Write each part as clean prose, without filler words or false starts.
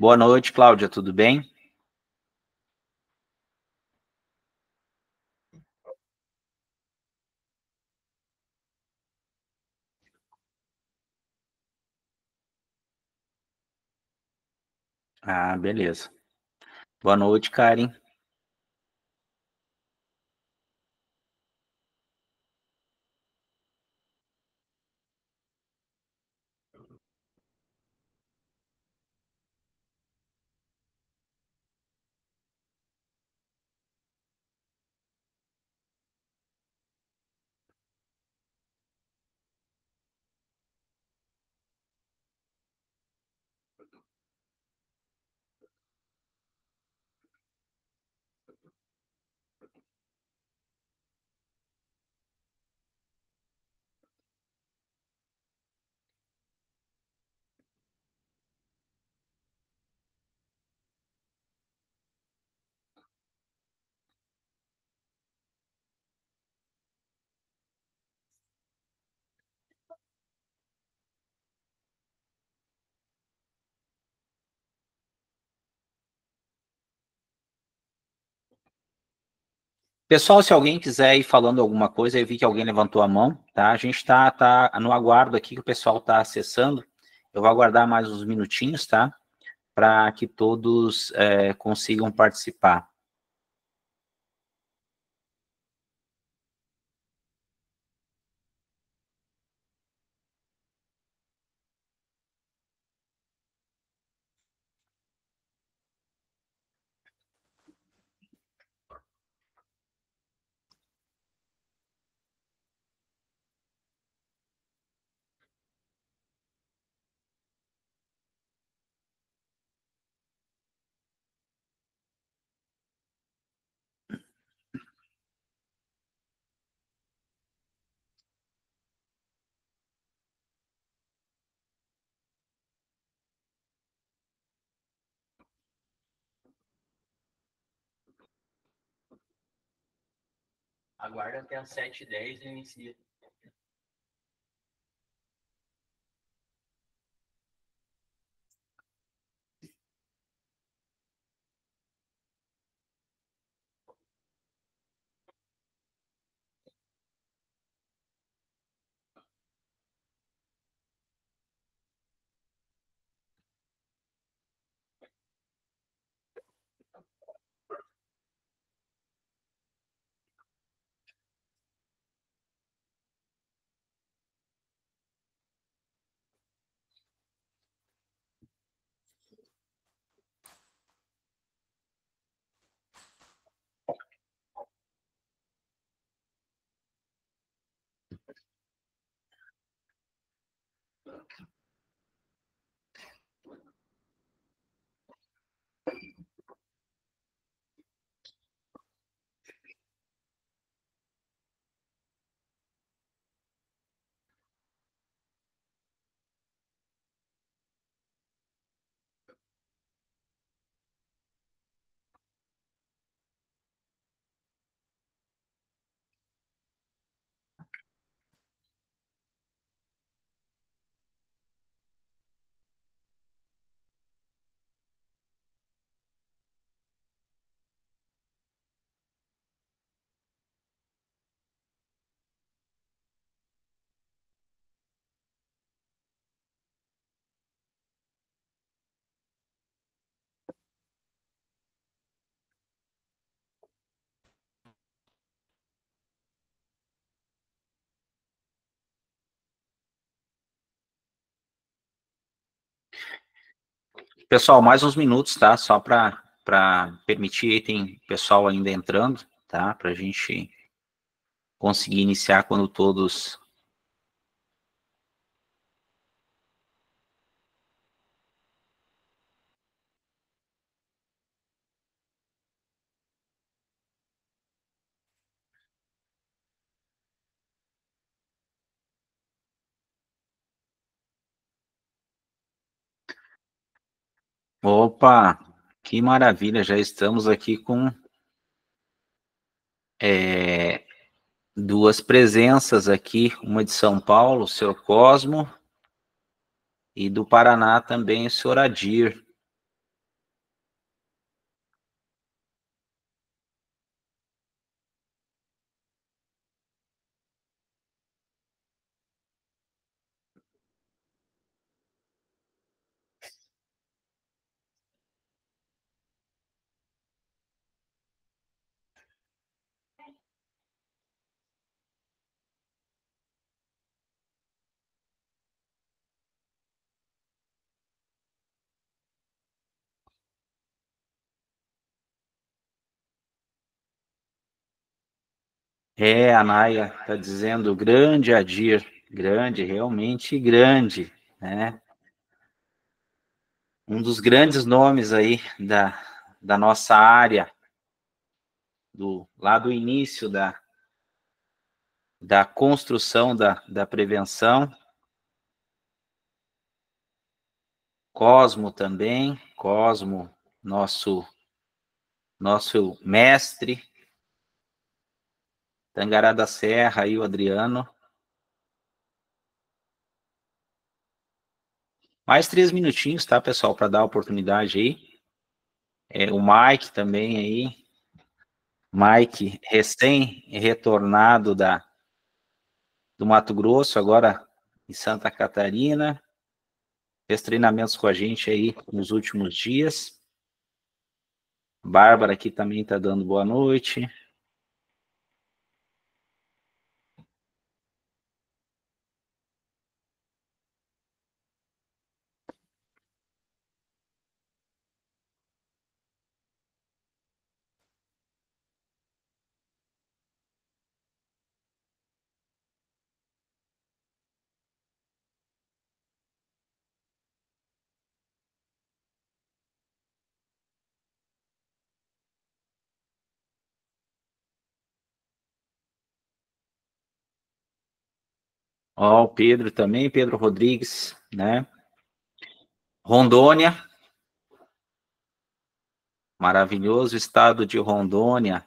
Boa noite, Cláudia, tudo bem? Ah, beleza. Boa noite, Karen. Pessoal, se alguém quiser ir falando alguma coisa, eu vi que alguém levantou a mão, tá? A gente tá no aguardo aqui que o pessoal está acessando. Eu vou aguardar mais uns minutinhos, tá? Para que todos consigam participar. Aguarda até as 7h10 e inicia. Pessoal, mais uns minutos, tá? Só para permitir, aí tem pessoal ainda entrando, tá? Para a gente conseguir iniciar quando todos... Opa, que maravilha, já estamos aqui com duas presenças aqui, uma de São Paulo, o senhor Cosmo, e do Paraná também o senhor Adir. A Naya está dizendo, grande Adir, grande, realmente grande, né? Um dos grandes nomes aí da nossa área, lá do início da construção da prevenção. Cosmo também, Cosmo, nosso mestre, Tangará da Serra, aí o Adriano. Mais 3 minutinhos, tá, pessoal, para dar a oportunidade aí. O Mike também aí. Mike, recém-retornado do Mato Grosso, agora em Santa Catarina. Fez treinamentos com a gente aí nos últimos dias. Bárbara aqui também está dando boa noite. Ó, o Pedro também, Pedro Rodrigues, né? Rondônia, maravilhoso estado de Rondônia.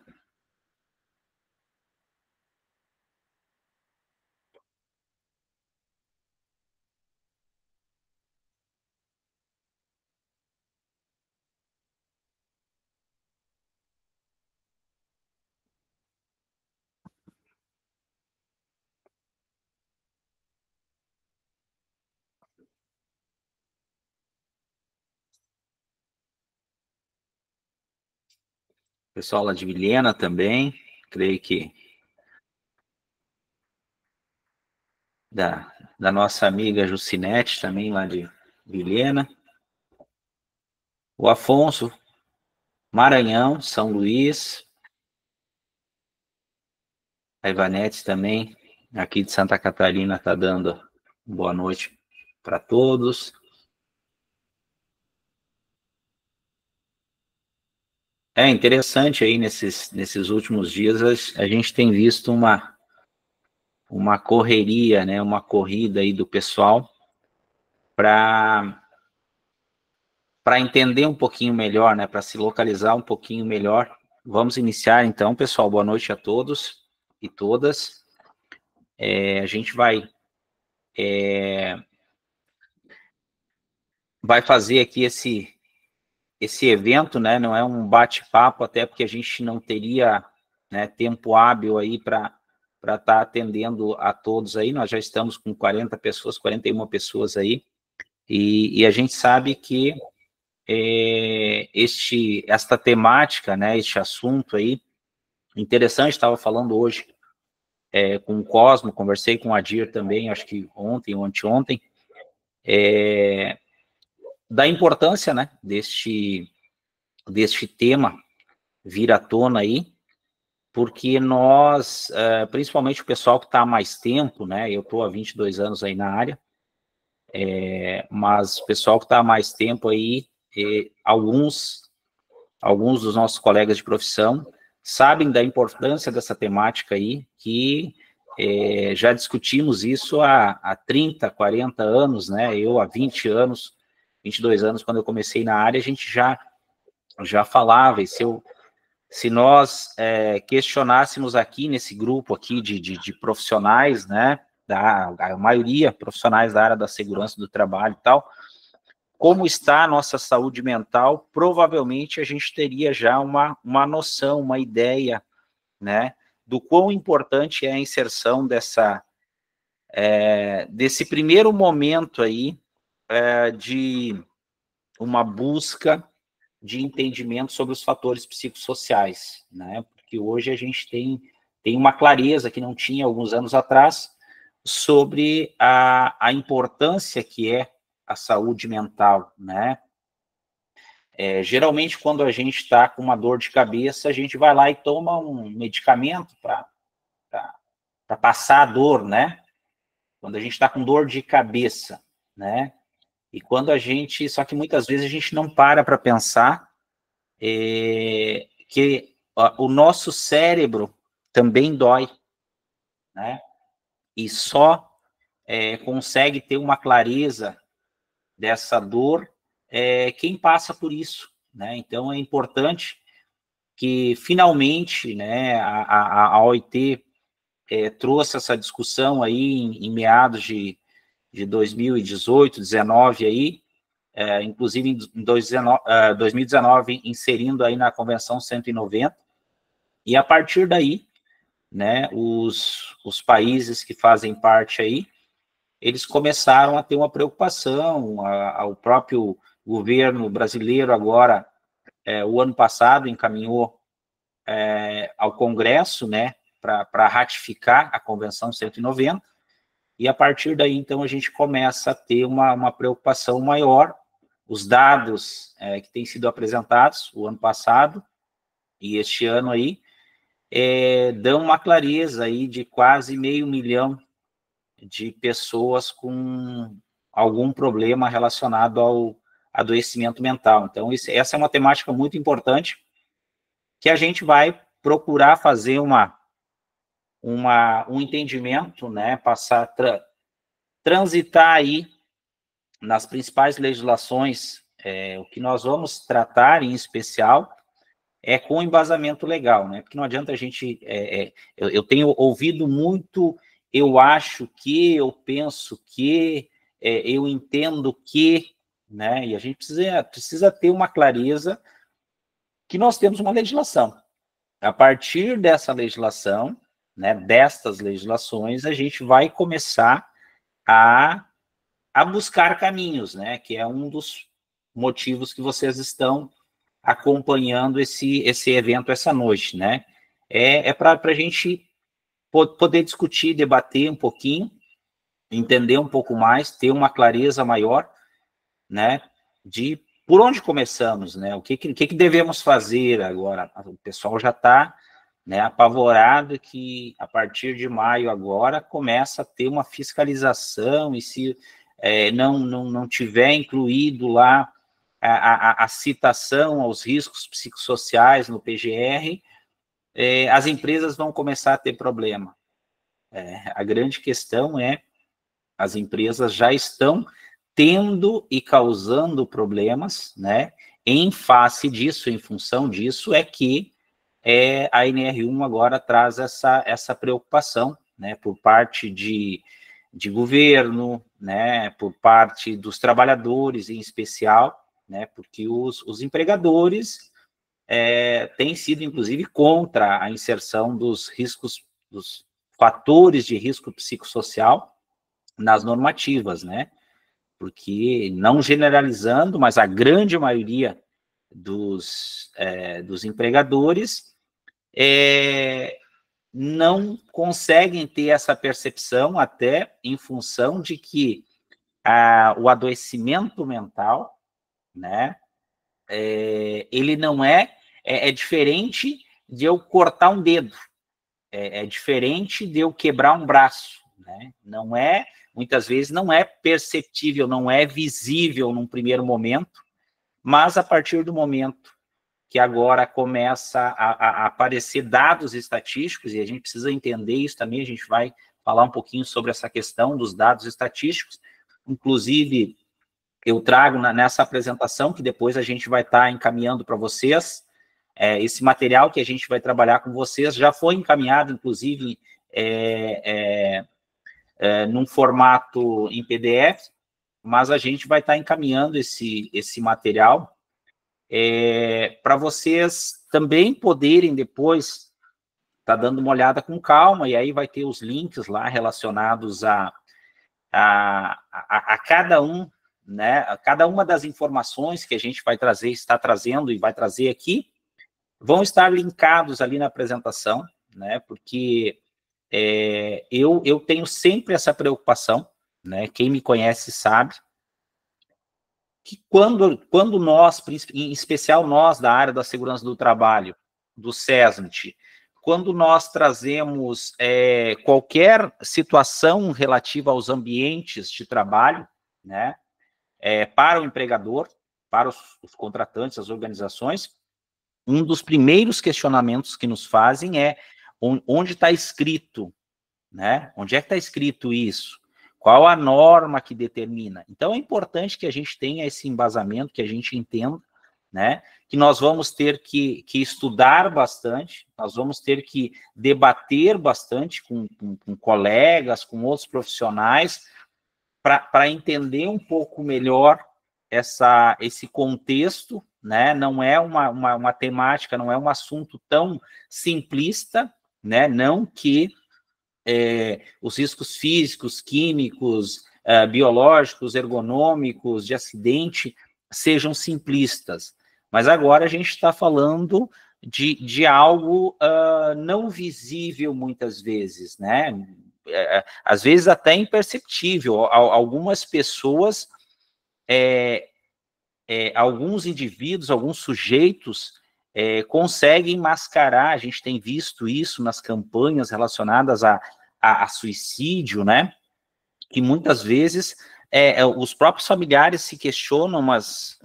Pessoal lá de Vilhena também, creio que da nossa amiga Jucinete também lá de Vilhena. O Afonso, Maranhão, São Luís. A Ivanete também, aqui de Santa Catarina, está dando boa noite para todos. É interessante aí nesses últimos dias a gente tem visto uma correria, né, uma corrida aí do pessoal para entender um pouquinho melhor, né, para se localizar um pouquinho melhor. Vamos iniciar então, pessoal. Boa noite a todos e todas. A gente vai fazer aqui esse evento, né? Não é um bate-papo, até porque a gente não teria, né, tempo hábil aí para estar atendendo a todos aí. Nós já estamos com 40 pessoas, 41 pessoas aí, e a gente sabe que esta temática, né, este assunto aí, interessante, estava falando hoje com o Cosmo, conversei com o Adir também, acho que ontem ou anteontem, da importância, né, deste tema vir à tona aí, porque nós, principalmente o pessoal que está há mais tempo, né, eu estou há 22 anos aí na área, mas o pessoal que está há mais tempo aí, alguns dos nossos colegas de profissão sabem da importância dessa temática aí, que já discutimos isso há 30, 40 anos, né, eu há 20 anos, 22 anos, quando eu comecei na área, a gente já falava, e se nós questionássemos aqui nesse grupo aqui de profissionais, né, a maioria profissionais da área da segurança do trabalho e tal, como está a nossa saúde mental, provavelmente a gente teria já uma noção, uma ideia, né, do quão importante é a inserção desse primeiro momento aí de uma busca de entendimento sobre os fatores psicossociais, né? Porque hoje a gente tem uma clareza que não tinha alguns anos atrás sobre a importância que é a saúde mental, né? Geralmente, quando a gente está com uma dor de cabeça, a gente vai lá e toma um medicamento passar a dor, né? Quando a gente está com dor de cabeça, né? E quando a gente... Só que muitas vezes a gente não para pensar que o nosso cérebro também dói, né? E só consegue ter uma clareza dessa dor quem passa por isso, né? Então, é importante que, finalmente, né, a OIT trouxe essa discussão aí em meados de 2018, 2019 aí, inclusive em 2019, inserindo aí na Convenção 190, e a partir daí, né, os países que fazem parte aí, eles começaram a ter uma preocupação, o próprio governo brasileiro agora, o ano passado, encaminhou ao Congresso, né, para ratificar a Convenção 190, e a partir daí, então, a gente começa a ter uma preocupação maior. Os dados que têm sido apresentados o ano passado e este ano aí, dão uma clareza aí de quase 500 mil de pessoas com algum problema relacionado ao adoecimento mental. Então, essa é uma temática muito importante que a gente vai procurar fazer um entendimento, né, transitar aí nas principais legislações. O que nós vamos tratar em especial com embasamento legal, né? Porque não adianta a gente... eu tenho ouvido muito, eu acho que, eu penso que, eu entendo que, né? E a gente precisa ter uma clareza que nós temos uma legislação. A partir dessa legislação, né, destas legislações, a gente vai começar a buscar caminhos, né? Que é um dos motivos que vocês estão acompanhando esse evento essa noite, né? Para a gente poder discutir, debater um pouquinho, entender um pouco mais, ter uma clareza maior, né? De por onde começamos, né? O que devemos fazer agora? O pessoal já está, né, apavorado que a partir de maio agora começa a ter uma fiscalização, e se não tiver incluído lá a citação aos riscos psicossociais no PGR, as empresas vão começar a ter problema. A grande questão as empresas já estão tendo e causando problemas, né? Em face disso, em função disso, que a NR1 agora traz essa preocupação, né? Por parte de governo, né? Por parte dos trabalhadores, em especial, né? Porque os empregadores têm sido, inclusive, contra a inserção dos riscos, dos fatores de risco psicossocial nas normativas, né? Porque, não generalizando, mas a grande maioria dos empregadores não conseguem ter essa percepção, até em função de que o adoecimento mental, né, ele não é diferente de eu cortar um dedo, é diferente de eu quebrar um braço, né? Não muitas vezes não é perceptível, não é visível num primeiro momento, mas a partir do momento que agora começa a aparecer dados estatísticos, e a gente precisa entender isso também, a gente vai falar um pouquinho sobre essa questão dos dados estatísticos, inclusive eu trago nessa apresentação, que depois a gente vai estar encaminhando para vocês, esse material que a gente vai trabalhar com vocês, já foi encaminhado, inclusive, num formato em PDF, mas a gente vai estar encaminhando esse material para vocês também poderem depois estar dando uma olhada com calma, e aí vai ter os links lá relacionados a cada um, né, a cada uma das informações que a gente vai trazer, está trazendo e vai trazer aqui, vão estar linkados ali na apresentação, né, porque eu tenho sempre essa preocupação, né, quem me conhece sabe, que quando nós, em especial nós da área da segurança do trabalho, do SESMIT, quando nós trazemos qualquer situação relativa aos ambientes de trabalho, né, para o empregador, para os contratantes, as organizações, um dos primeiros questionamentos que nos fazem é onde está escrito, né? Onde é que está escrito isso? Qual a norma que determina? Então, é importante que a gente tenha esse embasamento, que a gente entenda, né? Que nós vamos ter que estudar bastante, nós vamos ter que debater bastante com colegas, com outros profissionais, para entender um pouco melhor esse contexto, né? Não é uma temática, não é um assunto tão simplista, né? Não que os riscos físicos, químicos, biológicos, ergonômicos, de acidente, sejam simplistas. Mas agora a gente está falando de algo não visível muitas vezes, né? Às vezes até imperceptível. Algumas pessoas, alguns indivíduos, alguns sujeitos conseguem mascarar, a gente tem visto isso nas campanhas relacionadas a suicídio, né? Que muitas vezes os próprios familiares se questionam, mas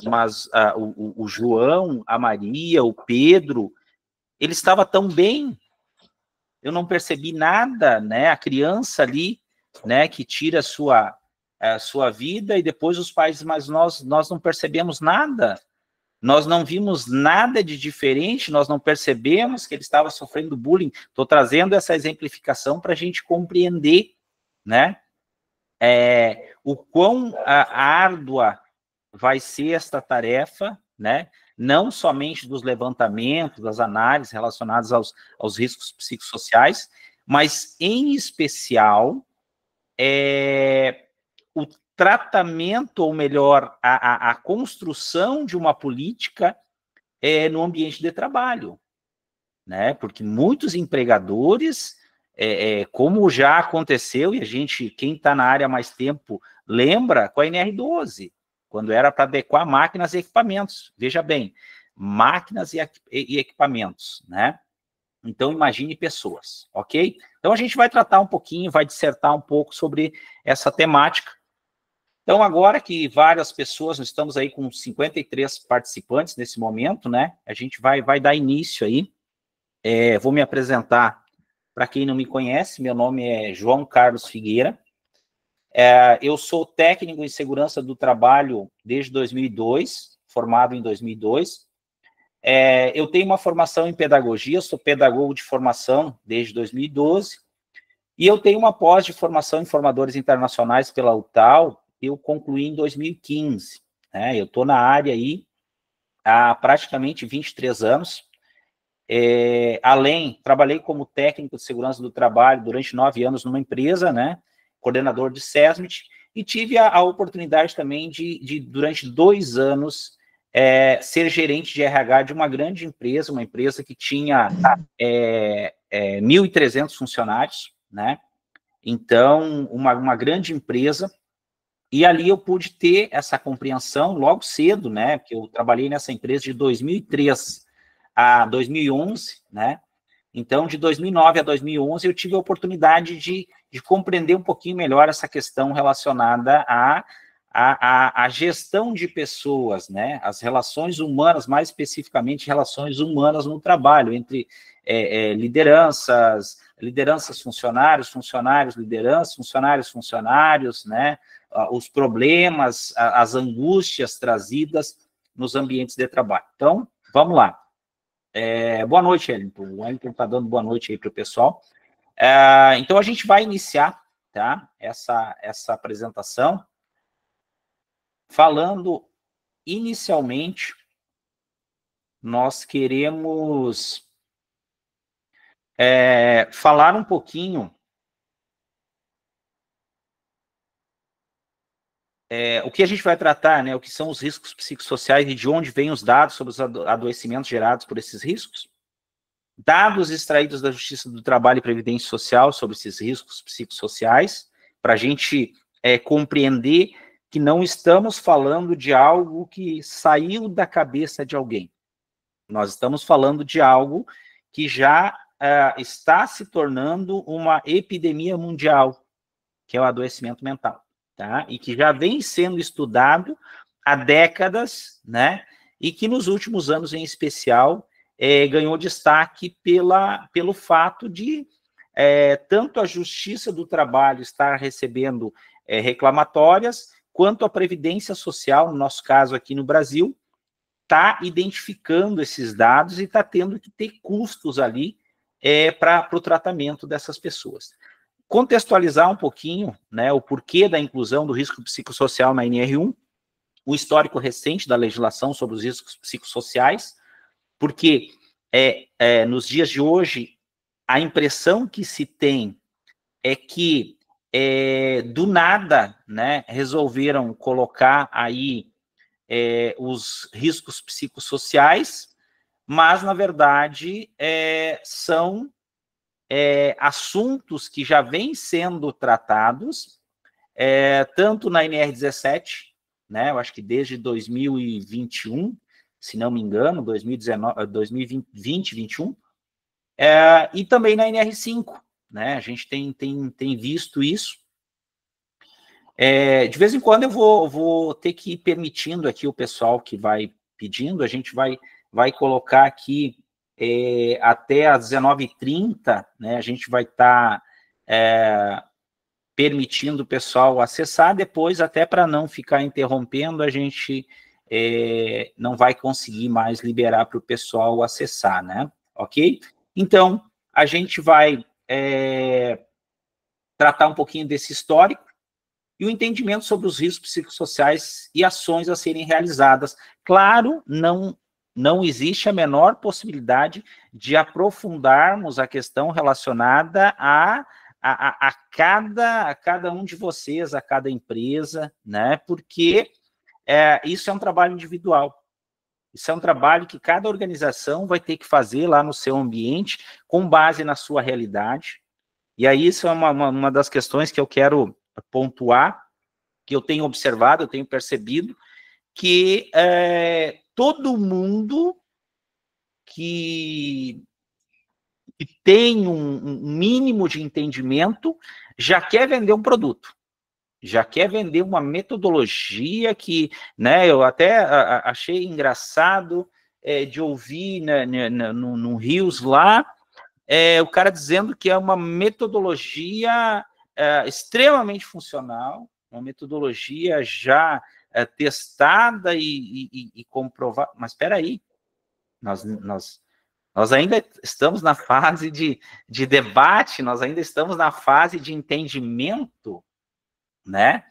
o João, a Maria, o Pedro, ele estava tão bem, eu não percebi nada, né? A criança ali, né, que tira a sua vida, e depois os pais, mas nós não percebemos nada. Nós não vimos nada de diferente, nós não percebemos que ele estava sofrendo bullying. Estou trazendo essa exemplificação para a gente compreender, né, o quão árdua vai ser esta tarefa, né, não somente dos levantamentos, das análises relacionadas aos riscos psicossociais, mas, em especial, o tratamento, ou melhor, a construção de uma política no ambiente de trabalho, né? Porque muitos empregadores, como já aconteceu, e a gente, quem está na área há mais tempo, lembra com a NR12, quando era para adequar máquinas e equipamentos. Veja bem, máquinas e equipamentos, né? Então, imagine pessoas, ok? Então, a gente vai tratar um pouquinho, vai dissertar um pouco sobre essa temática. Então, agora que várias pessoas, nós estamos aí com 53 participantes nesse momento, né? A gente vai dar início aí. Vou me apresentar para quem não me conhece. Meu nome é João Carlos Figueira. Eu sou técnico em segurança do trabalho desde 2002, formado em 2002. Eu tenho uma formação em pedagogia, sou pedagogo de formação desde 2012. E eu tenho uma pós de formação em formadores internacionais pela UTAL, eu concluí em 2015, né? Eu estou na área aí há praticamente 23 anos. Trabalhei como técnico de segurança do trabalho durante 9 anos numa empresa, né? Coordenador de SESMIT, e tive a oportunidade também de durante 2 anos, ser gerente de RH de uma grande empresa, uma empresa que tinha 1.300 funcionários, né? Então, uma grande empresa. E ali eu pude ter essa compreensão logo cedo, né? Porque eu trabalhei nessa empresa de 2003 a 2011, né? Então, de 2009 a 2011, eu tive a oportunidade de compreender um pouquinho melhor essa questão relacionada à gestão de pessoas, né? As relações humanas, mais especificamente relações humanas no trabalho, entre lideranças, funcionários, funcionários, né? Os problemas, as angústias trazidas nos ambientes de trabalho. Então, vamos lá. Boa noite, Wellington. O Wellington está dando boa noite aí para o pessoal. Então, a gente vai iniciar, tá, essa apresentação falando, inicialmente, nós queremos falar um pouquinho o que a gente vai tratar, né, o que são os riscos psicossociais e de onde vêm os dados sobre os adoecimentos gerados por esses riscos. Dados extraídos da Justiça do Trabalho e Previdência Social sobre esses riscos psicossociais, para a gente compreender que não estamos falando de algo que saiu da cabeça de alguém. Nós estamos falando de algo que já está se tornando uma epidemia mundial, que é o adoecimento mental, tá? E que já vem sendo estudado há décadas, né? E que nos últimos anos, em especial, ganhou destaque pelo fato de tanto a Justiça do Trabalho estar recebendo reclamatórias, quanto a Previdência Social, no nosso caso aqui no Brasil, está identificando esses dados e está tendo que ter custos ali para o tratamento dessas pessoas. Contextualizar um pouquinho, né, o porquê da inclusão do risco psicossocial na NR1, o histórico recente da legislação sobre os riscos psicossociais, porque nos dias de hoje, a impressão que se tem é que do nada, né, resolveram colocar aí os riscos psicossociais, mas, na verdade, são assuntos que já vêm sendo tratados, tanto na NR17, né, eu acho que desde 2021, se não me engano, 2019, 2020, 2021, e também na NR5, né, a gente tem visto isso. De vez em quando eu vou ter que ir permitindo aqui o pessoal que vai pedindo, a gente vai colocar aqui até às 19h30, né, a gente vai estar permitindo o pessoal acessar, depois até para não ficar interrompendo, a gente não vai conseguir mais liberar para o pessoal acessar, né, ok? Então, a gente vai tratar um pouquinho desse histórico, e o entendimento sobre os riscos psicossociais e ações a serem realizadas. Claro, não existe a menor possibilidade de aprofundarmos a questão relacionada a cada um de vocês, a cada empresa, né? Porque isso é um trabalho individual. Isso é um trabalho que cada organização vai ter que fazer lá no seu ambiente, com base na sua realidade. E aí isso é uma das questões que eu quero pontuar, que eu tenho observado, eu tenho percebido, que todo mundo que tem um mínimo de entendimento já quer vender um produto, já quer vender uma metodologia que, né, eu até achei engraçado de ouvir no Rios lá, o cara dizendo que é uma metodologia extremamente funcional, uma metodologia já testada e comprovada. Mas espera aí, nós ainda estamos na fase de debate, nós ainda estamos na fase de entendimento, né?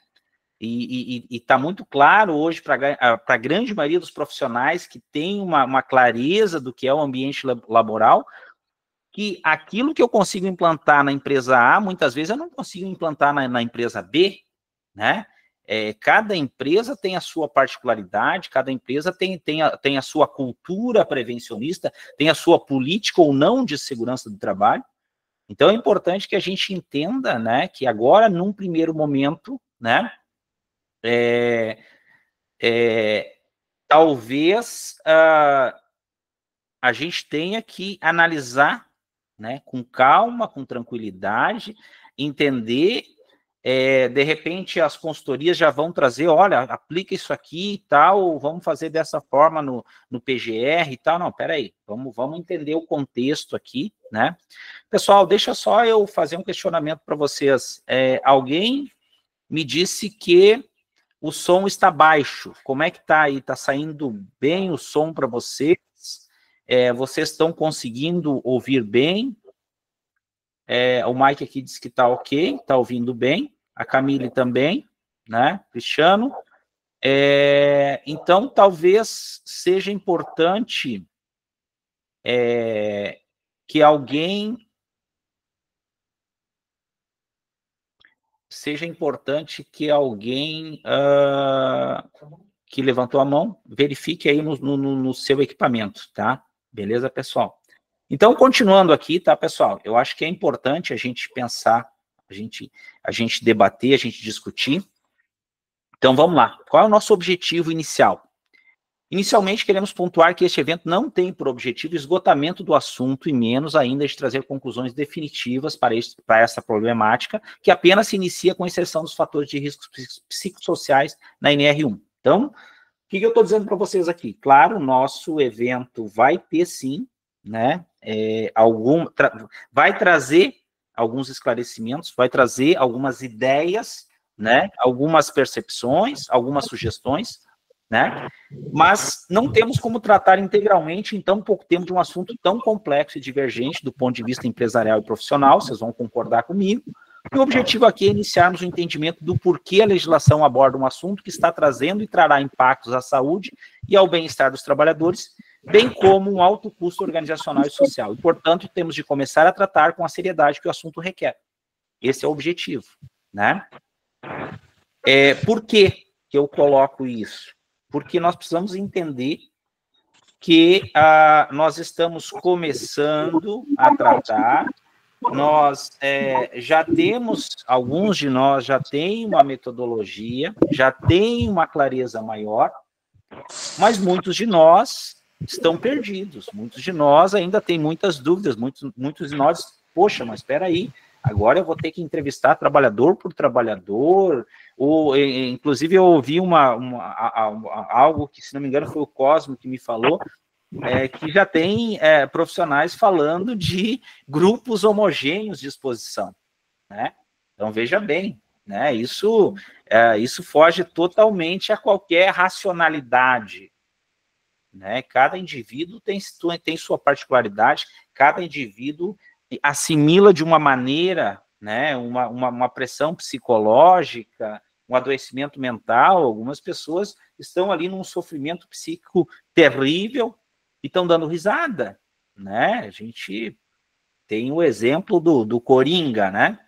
E está muito claro hoje para a grande maioria dos profissionais que tem uma clareza do que é o ambiente laboral, que aquilo que eu consigo implantar na empresa A, muitas vezes eu não consigo implantar na empresa B, né? Cada empresa tem a sua particularidade, cada empresa tem a sua cultura prevencionista, tem a sua política ou não de segurança do trabalho. Então, é importante que a gente entenda, né, que agora, num primeiro momento, né, talvez a gente tenha que analisar, né, com calma, com tranquilidade, entender, de repente as consultorias já vão trazer, olha, aplica isso aqui e tal, vamos fazer dessa forma no PGR e tal, não, peraí, vamos entender o contexto aqui, né? Pessoal, deixa só eu fazer um questionamento para vocês, alguém me disse que o som está baixo, como é que está aí? Está saindo bem o som para vocês? Vocês estão conseguindo ouvir bem? O Mike aqui disse que está ok, está ouvindo bem. A Camille também, né? Cristiano. Então, talvez seja importante que alguém... que levantou a mão, verifique aí no seu equipamento, tá? Beleza, pessoal? Então, continuando aqui, tá, pessoal? Eu acho que é importante a gente pensar, a gente debater, a gente discutir. Então, vamos lá. Qual é o nosso objetivo inicial? Inicialmente, queremos pontuar que este evento não tem por objetivo o esgotamento do assunto e menos ainda de trazer conclusões definitivas para essa problemática, que apenas se inicia com a inserção dos fatores de riscos psicossociais na NR1. Então, o que eu estou dizendo para vocês aqui? Claro, o nosso evento vai ter, sim, né, vai trazer alguns esclarecimentos, vai trazer algumas ideias, né, algumas percepções, algumas sugestões, né? Mas não temos como tratar integralmente em tão pouco tempo de um assunto tão complexo e divergente do ponto de vista empresarial e profissional, vocês vão concordar comigo. E o objetivo aqui é iniciarmos o entendimento do porquê a legislação aborda um assunto que está trazendo e trará impactos à saúde e ao bem-estar dos trabalhadores, bem como um alto custo organizacional e social. E, portanto, temos de começar a tratar com a seriedade que o assunto requer. Esse é o objetivo, né? Por que eu coloco isso? Porque nós precisamos entender que nós estamos começando a tratar, nós já temos, alguns de nós já têm uma metodologia, já têm uma clareza maior, mas muitos de nós estão perdidos, muitos de nós ainda têm muitas dúvidas, muitos de nós, poxa, mas espera aí, agora eu vou ter que entrevistar trabalhador por trabalhador, inclusive eu ouvi algo que, se não me engano, foi o Cosmo que me falou, que já tem profissionais falando de grupos homogêneos de exposição, né? Então, veja bem, né? Isso foge totalmente a qualquer racionalidade, né? Cada indivíduo tem sua particularidade, cada indivíduo assimila de uma maneira, né, uma pressão psicológica, um adoecimento mental. Algumas pessoas estão ali num sofrimento psíquico terrível e estão dando risada, né? A gente tem o exemplo do Coringa, né?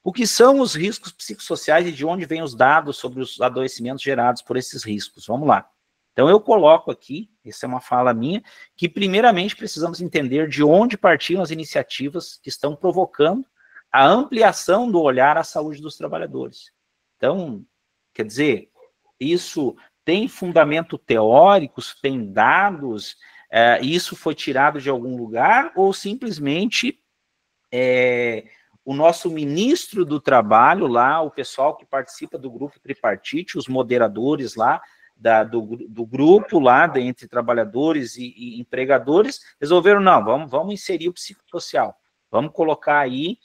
O que são os riscos psicossociais e de onde vêm os dados sobre os adoecimentos gerados por esses riscos? Vamos lá. Então, eu coloco aqui, essa é uma fala minha, que primeiramente precisamos entender de onde partiram as iniciativas que estão provocando a ampliação do olhar à saúde dos trabalhadores. Então, quer dizer, isso tem fundamento teórico, tem dados, isso foi tirado de algum lugar, ou simplesmente o nosso ministro do trabalho lá, o pessoal que participa do grupo tripartite, os moderadores lá, do grupo lá, entre trabalhadores e empregadores, resolveram, não, vamos inserir o psicossocial, vamos colocar aí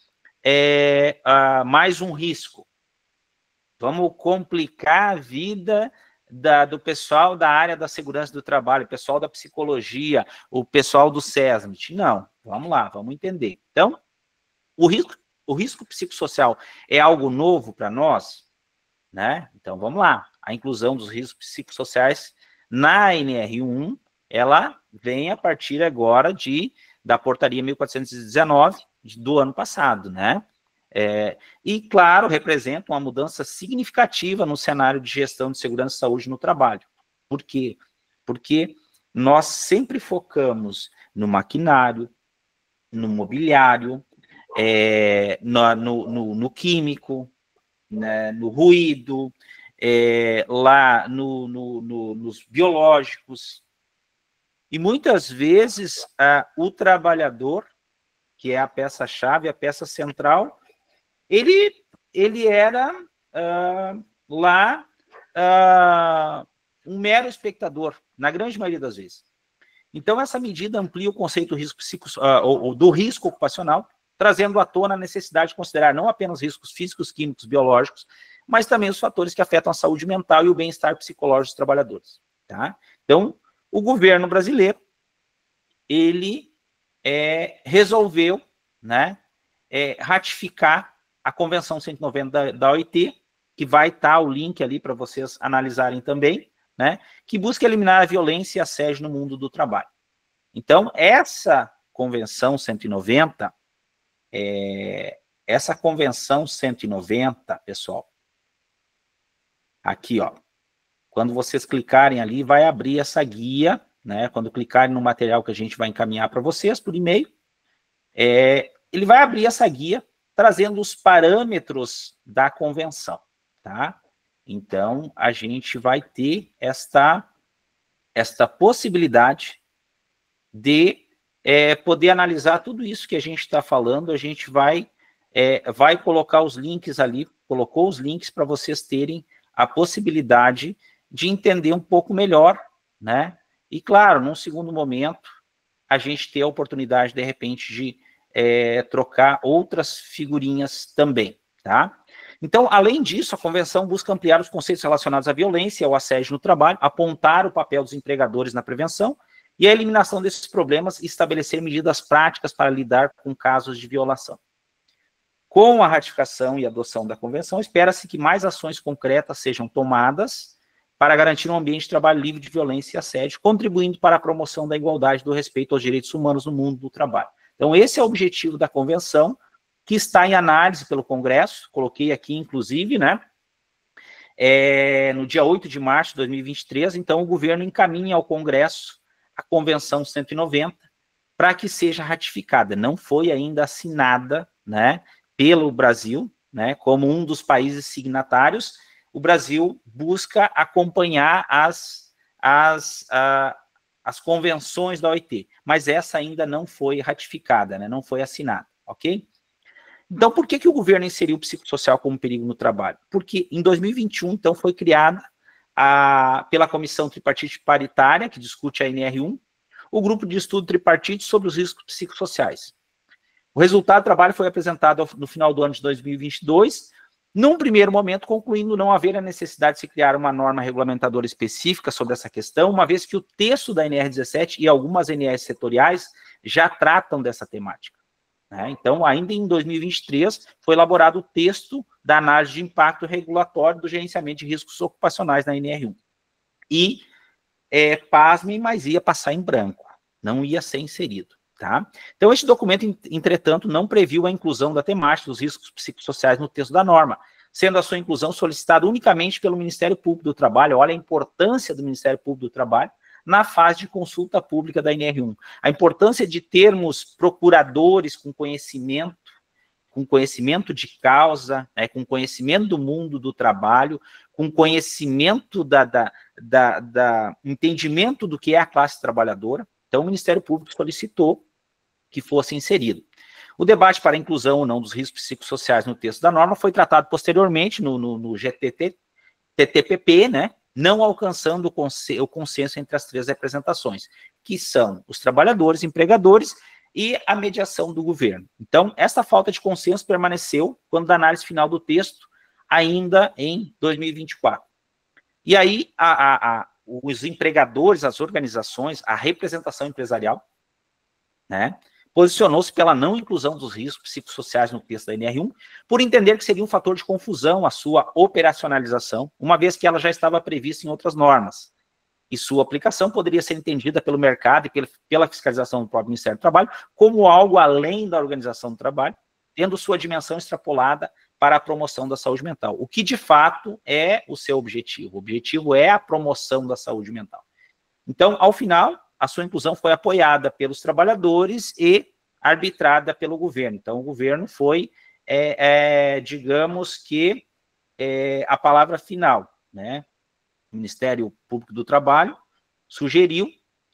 mais um risco, vamos complicar a vida do pessoal da área da segurança do trabalho, o pessoal da psicologia, o pessoal do SESMIT. Não, vamos lá, vamos entender. Então, o risco psicossocial é algo novo para nós, né? Então, vamos lá. A inclusão dos riscos psicossociais na NR1, ela vem a partir agora da portaria 1419 do ano passado, né? E, claro, representa uma mudança significativa no cenário de gestão de segurança e saúde no trabalho. Por quê? Porque nós sempre focamos no maquinário, no mobiliário, no químico, né, no ruído, lá nos biológicos. E muitas vezes o trabalhador, que é a peça-chave, a peça central, ele era lá um mero espectador, na grande maioria das vezes. Então, essa medida amplia o conceito do risco ocupacional, trazendo à tona a necessidade de considerar não apenas riscos físicos, químicos, biológicos, mas também os fatores que afetam a saúde mental e o bem-estar psicológico dos trabalhadores. Tá? Então, o governo brasileiro, ele resolveu, né, ratificar a Convenção 190 da OIT, que vai estar o link ali para vocês analisarem também, né, que busca eliminar a violência e assédio no mundo do trabalho. Então, essa Convenção 190, pessoal, aqui, ó, quando vocês clicarem ali, vai abrir essa guia, né, quando clicarem no material que a gente vai encaminhar para vocês por e-mail, ele vai abrir essa guia trazendo os parâmetros da convenção, tá? Então, a gente vai ter esta esta possibilidade de poder analisar tudo isso que a gente está falando. A gente vai colocar os links ali, colocou os links para vocês terem a possibilidade de entender um pouco melhor, né? E, claro, num segundo momento, a gente ter a oportunidade, de repente, de trocar outras figurinhas também, tá? Então, além disso, a convenção busca ampliar os conceitos relacionados à violência e ao assédio no trabalho, apontar o papel dos empregadores na prevenção e a eliminação desses problemas e estabelecer medidas práticas para lidar com casos de violação. Com a ratificação e adoção da convenção, espera-se que mais ações concretas sejam tomadas para garantir um ambiente de trabalho livre de violência e assédio, contribuindo para a promoção da igualdade e do respeito aos direitos humanos no mundo do trabalho. Então, esse é o objetivo da convenção, que está em análise pelo Congresso, coloquei aqui, inclusive, né, no dia 8 de março de 2023, então o governo encaminha ao Congresso a Convenção 190 para que seja ratificada. Não foi ainda assinada, né, pelo Brasil, né, como um dos países signatários. O Brasil busca acompanhar as convenções da OIT, mas essa ainda não foi ratificada, né, não foi assinada, ok? Então, por que o governo inseriu o psicossocial como perigo no trabalho? Porque em 2021, então, foi criada pela Comissão Tripartite Paritária, que discute a NR1, o Grupo de Estudo Tripartite sobre os Riscos Psicossociais. O resultado do trabalho foi apresentado no final do ano de 2022, num primeiro momento, concluindo não haver a necessidade de se criar uma norma regulamentadora específica sobre essa questão, uma vez que o texto da NR17 e algumas NRs setoriais já tratam dessa temática. Então, ainda em 2023, foi elaborado o texto da análise de impacto regulatório do gerenciamento de riscos ocupacionais na NR1. E, pasmem, mas ia passar em branco, não ia ser inserido. Tá? Então, este documento, entretanto, não previu a inclusão da temática dos riscos psicossociais no texto da norma, sendo a sua inclusão solicitada unicamente pelo Ministério Público do Trabalho. Olha a importância do Ministério Público do Trabalho na fase de consulta pública da NR1. A importância de termos procuradores com conhecimento de causa, né, com conhecimento do mundo do trabalho, com conhecimento entendimento do que é a classe trabalhadora. Então, o Ministério Público solicitou que fosse inserido. O debate para a inclusão ou não dos riscos psicossociais no texto da norma foi tratado posteriormente no GTTPP, né, não alcançando o consenso entre as três representações, que são os trabalhadores, empregadores e a mediação do governo. Então, essa falta de consenso permaneceu quando da análise final do texto, ainda em 2024. E aí, os empregadores, as organizações, a representação empresarial, né, posicionou-se pela não inclusão dos riscos psicossociais no texto da NR1, por entender que seria um fator de confusão a sua operacionalização, uma vez que ela já estava prevista em outras normas, e sua aplicação poderia ser entendida pelo mercado e pela fiscalização do próprio Ministério do Trabalho como algo além da organização do trabalho, tendo sua dimensão extrapolada para a promoção da saúde mental, o que de fato é o seu objetivo. O objetivo é a promoção da saúde mental. Então, ao final, a sua inclusão foi apoiada pelos trabalhadores e arbitrada pelo governo. Então, o governo foi, digamos que, a palavra final, né? O Ministério Público do Trabalho sugeriu,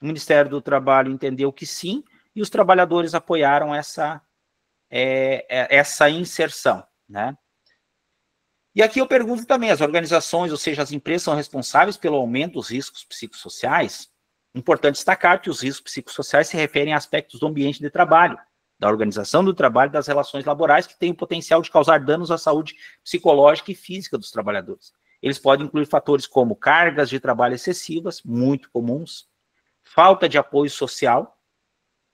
o Ministério do Trabalho entendeu que sim, e os trabalhadores apoiaram essa inserção, né? E aqui eu pergunto também, as organizações, ou seja, as empresas são responsáveis pelo aumento dos riscos psicossociais? Importante destacar que os riscos psicossociais se referem a aspectos do ambiente de trabalho, da organização do trabalho e das relações laborais que têm o potencial de causar danos à saúde psicológica e física dos trabalhadores. Eles podem incluir fatores como cargas de trabalho excessivas, muito comuns, falta de apoio social,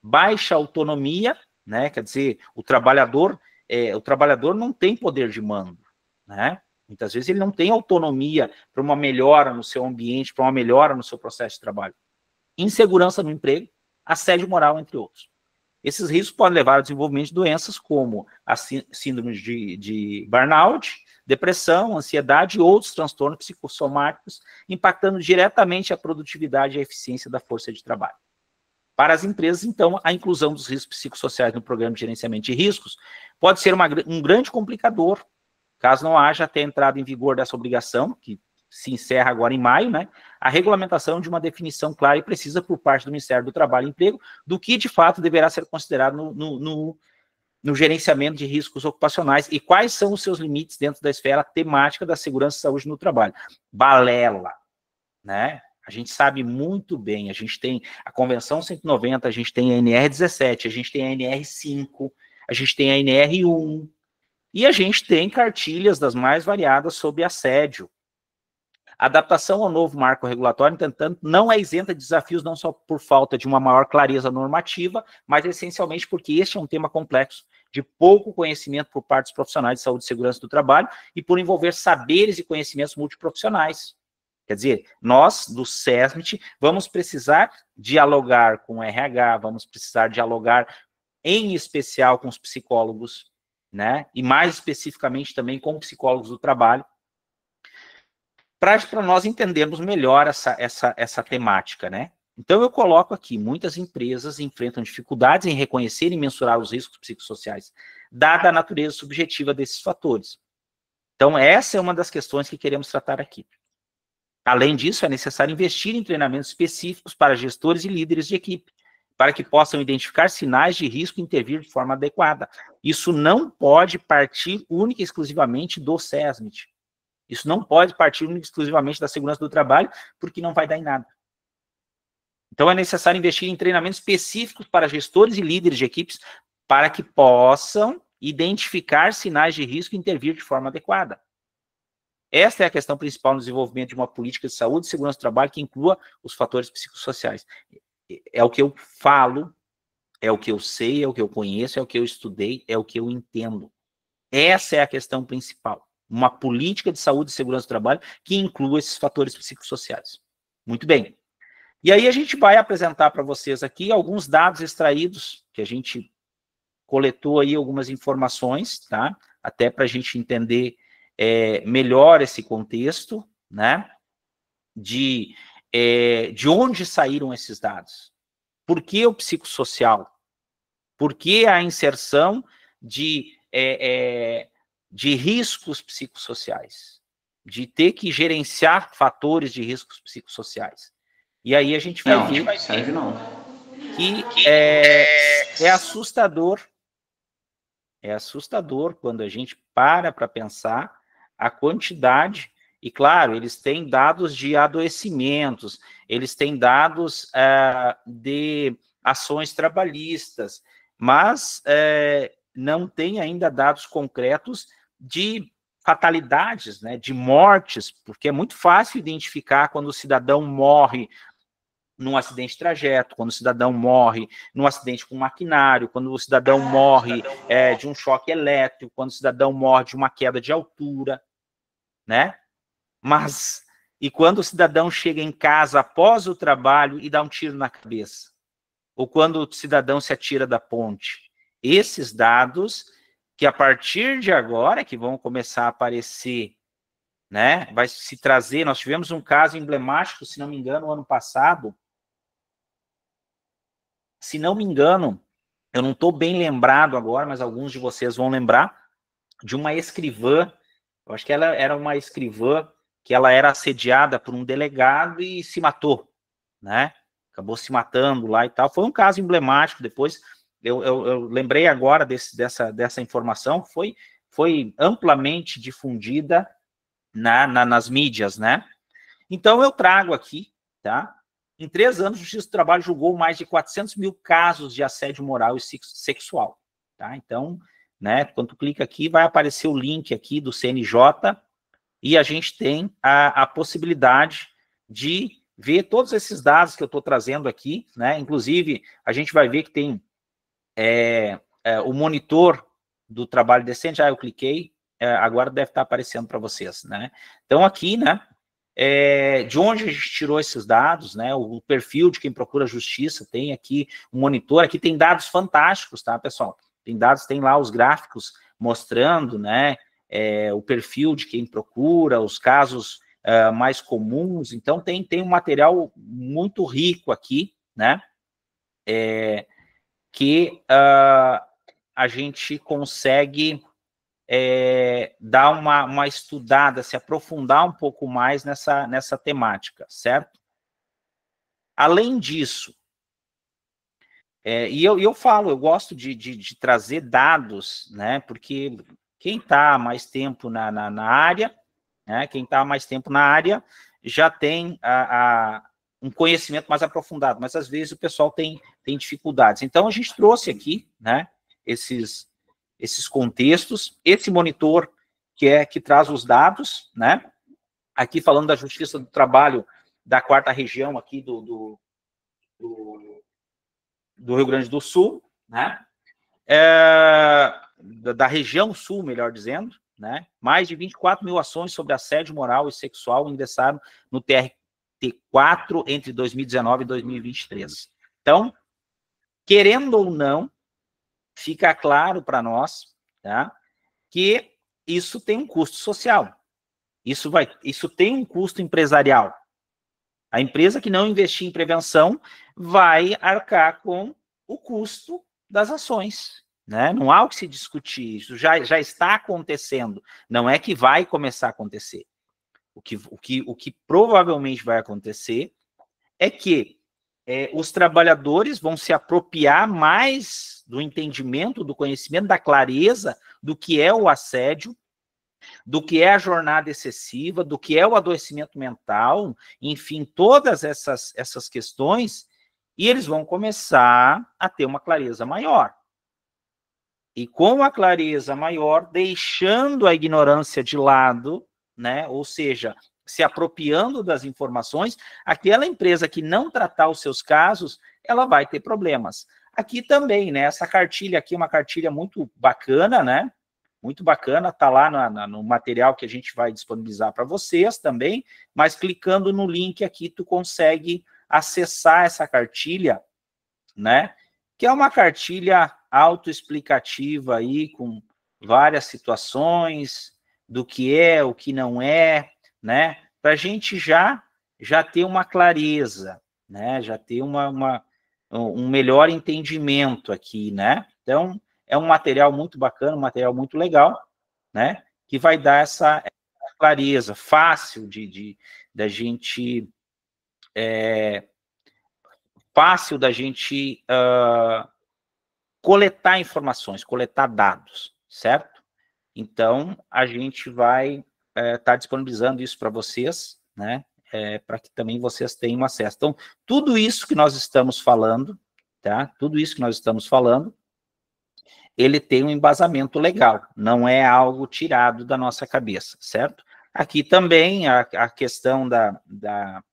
baixa autonomia, né? Quer dizer, o trabalhador não tem poder de mando, né? Muitas vezes ele não tem autonomia para uma melhora no seu ambiente, para uma melhora no seu processo de trabalho. Insegurança no emprego, assédio moral, entre outros. Esses riscos podem levar ao desenvolvimento de doenças como a síndrome de burnout, depressão, ansiedade e outros transtornos psicossomáticos, impactando diretamente a produtividade e a eficiência da força de trabalho. Para as empresas, então, a inclusão dos riscos psicossociais no programa de gerenciamento de riscos pode ser um grande complicador, caso não haja até a entrada em vigor dessa obrigação, que se encerra agora em maio, né, a regulamentação de uma definição clara e precisa por parte do Ministério do Trabalho e Emprego do que, de fato, deverá ser considerado no gerenciamento de riscos ocupacionais e quais são os seus limites dentro da esfera temática da segurança e saúde no trabalho. Balela, né? A gente sabe muito bem, a gente tem a Convenção 190, a gente tem a NR 17, a gente tem a NR 5, a gente tem a NR 1, e a gente tem cartilhas das mais variadas sobre assédio. A adaptação ao novo marco regulatório, entretanto, não é isenta de desafios, não só por falta de uma maior clareza normativa, mas essencialmente porque este é um tema complexo, de pouco conhecimento por parte dos profissionais de saúde e segurança do trabalho, e por envolver saberes e conhecimentos multiprofissionais. Quer dizer, nós, do SESMIT, vamos precisar dialogar com o RH, vamos precisar dialogar, em especial, com os psicólogos, né? E mais especificamente também com psicólogos do trabalho, para nós entendermos melhor essa temática, né? Então, eu coloco aqui, muitas empresas enfrentam dificuldades em reconhecer e mensurar os riscos psicossociais, dada a natureza subjetiva desses fatores. Então, essa é uma das questões que queremos tratar aqui. Além disso, é necessário investir em treinamentos específicos para gestores e líderes de equipe, para que possam identificar sinais de risco e intervir de forma adequada. Isso não pode partir única e exclusivamente do SESMIT. Isso não pode partir única e exclusivamente da segurança do trabalho, porque não vai dar em nada. Então, é necessário investir em treinamentos específicos para gestores e líderes de equipes, para que possam identificar sinais de risco e intervir de forma adequada. Esta é a questão principal no desenvolvimento de uma política de saúde e segurança do trabalho que inclua os fatores psicossociais. É o que eu falo, é o que eu sei, é o que eu conheço, é o que eu estudei, é o que eu entendo. Essa é a questão principal. Uma política de saúde e segurança do trabalho que inclua esses fatores psicossociais. Muito bem. E aí a gente vai apresentar para vocês aqui alguns dados extraídos, que a gente coletou aí algumas informações, tá? Até para a gente entender melhor esse contexto, né? De onde saíram esses dados. Por que o psicossocial? Por que a inserção de riscos psicossociais? De ter que gerenciar fatores de riscos psicossociais. E aí a gente vai ver que é assustador. É assustador quando a gente para pensar a quantidade, e claro, eles têm dados de adoecimentos, eles têm dados de ações trabalhistas, mas não tem ainda dados concretos de fatalidades, né, de mortes, porque é muito fácil identificar quando o cidadão morre num acidente de trajeto, quando o cidadão morre num acidente com maquinário, quando o cidadão morre de um choque elétrico, quando o cidadão morre de uma queda de altura, né? Mas, e quando o cidadão chega em casa após o trabalho e dá um tiro na cabeça? Ou quando o cidadão se atira da ponte? Esses dados, que a partir de agora, que vão começar a aparecer, né? Vai se trazer, nós tivemos um caso emblemático, se não me engano, ano passado. Se não me engano, eu não estou bem lembrado agora, mas alguns de vocês vão lembrar, de uma escrivã, eu acho que ela era uma escrivã, que ela era assediada por um delegado e se matou, né? Acabou se matando lá e tal. Foi um caso emblemático, depois eu lembrei agora dessa informação, que foi amplamente difundida nas mídias, né? Então eu trago aqui, tá? Em 3 anos, a Justiça do Trabalho julgou mais de 400 mil casos de assédio moral e sexual. Tá? Então, né, quando tu clica aqui, vai aparecer o link aqui do CNJ e a gente tem a possibilidade de ver todos esses dados que eu estou trazendo aqui, né? Inclusive, a gente vai ver que tem o monitor do trabalho decente. Eu cliquei, agora deve estar aparecendo para vocês, né? Então, aqui, né? De onde a gente tirou esses dados, né? O perfil de quem procura justiça, tem aqui um monitor, aqui tem dados fantásticos, tá, pessoal? Tem dados, tem lá os gráficos mostrando, né, o perfil de quem procura, os casos mais comuns, então tem um material muito rico aqui, né, que a gente consegue dar uma estudada, se aprofundar um pouco mais nessa temática, certo? Além disso, e eu falo, eu gosto de trazer dados, né? Porque quem está mais tempo na área, né? Quem está mais tempo na área já tem um conhecimento mais aprofundado, mas às vezes o pessoal tem dificuldades. Então, a gente trouxe aqui, né? Esses contextos, esse monitor que traz os dados, né? Aqui falando da Justiça do Trabalho da 4ª Região aqui do Rio Grande do Sul, né? Da região sul, melhor dizendo, né? Mais de 24 mil ações sobre assédio moral e sexual ingressaram no TRT4 entre 2019 e 2023. Então, querendo ou não, fica claro para nós, tá? Que isso tem um custo social. Isso tem um custo empresarial. A empresa que não investir em prevenção vai arcar com o custo das ações, né? Não há o que se discutir, isso já está acontecendo, não é que vai começar a acontecer. O que provavelmente vai acontecer é que os trabalhadores vão se apropriar mais do entendimento, do conhecimento, da clareza do que é o assédio, do que é a jornada excessiva, do que é o adoecimento mental, enfim, todas essas questões, e eles vão começar a ter uma clareza maior. E com a clareza maior, deixando a ignorância de lado, né? Ou seja, se apropriando das informações, aquela empresa que não tratar os seus casos, ela vai ter problemas. Aqui também, né? Essa cartilha aqui é uma cartilha muito bacana, né? Muito bacana, está lá no material que a gente vai disponibilizar para vocês também, mas clicando no link aqui, tu consegue acessar essa cartilha, né? Que é uma cartilha autoexplicativa aí, com várias situações, do que é, o que não é, né? Para a gente já ter uma clareza, né? Já ter um melhor entendimento aqui, né? Então, é um material muito bacana, um material muito legal, né? Que vai dar essa clareza, fácil da gente coletar informações, coletar dados, certo? Então, a gente vai estar disponibilizando isso para vocês, né? Para que também vocês tenham acesso. Então, tudo isso que nós estamos falando, tá? Tudo isso que nós estamos falando, ele tem um embasamento legal, não é algo tirado da nossa cabeça, certo? Aqui também a questão da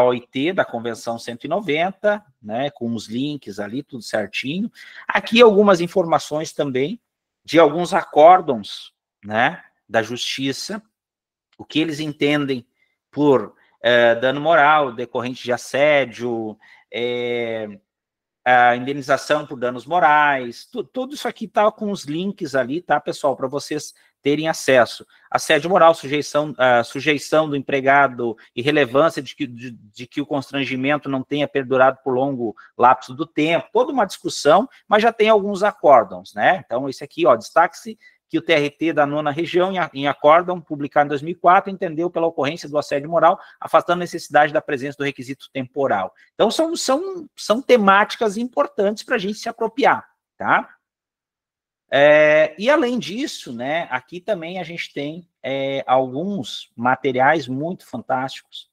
OIT, da Convenção 190, né, com os links ali, tudo certinho. Aqui algumas informações também de alguns acórdãos, né, da Justiça, o que eles entendem por dano moral decorrente de assédio, a indenização por danos morais, tudo isso aqui está com os links ali, tá, pessoal, para vocês terem acesso. Assédio moral, sujeição do empregado e relevância de que o constrangimento não tenha perdurado por longo lapso do tempo, toda uma discussão, mas já tem alguns acórdãos, né? Então, esse aqui, ó, destaque-se que o TRT da 9ª Região, em acórdão, publicado em 2004, entendeu pela ocorrência do assédio moral, afastando a necessidade da presença do requisito temporal. Então, são temáticas importantes para a gente se apropriar, tá? E, além disso, né, aqui também a gente tem alguns materiais muito fantásticos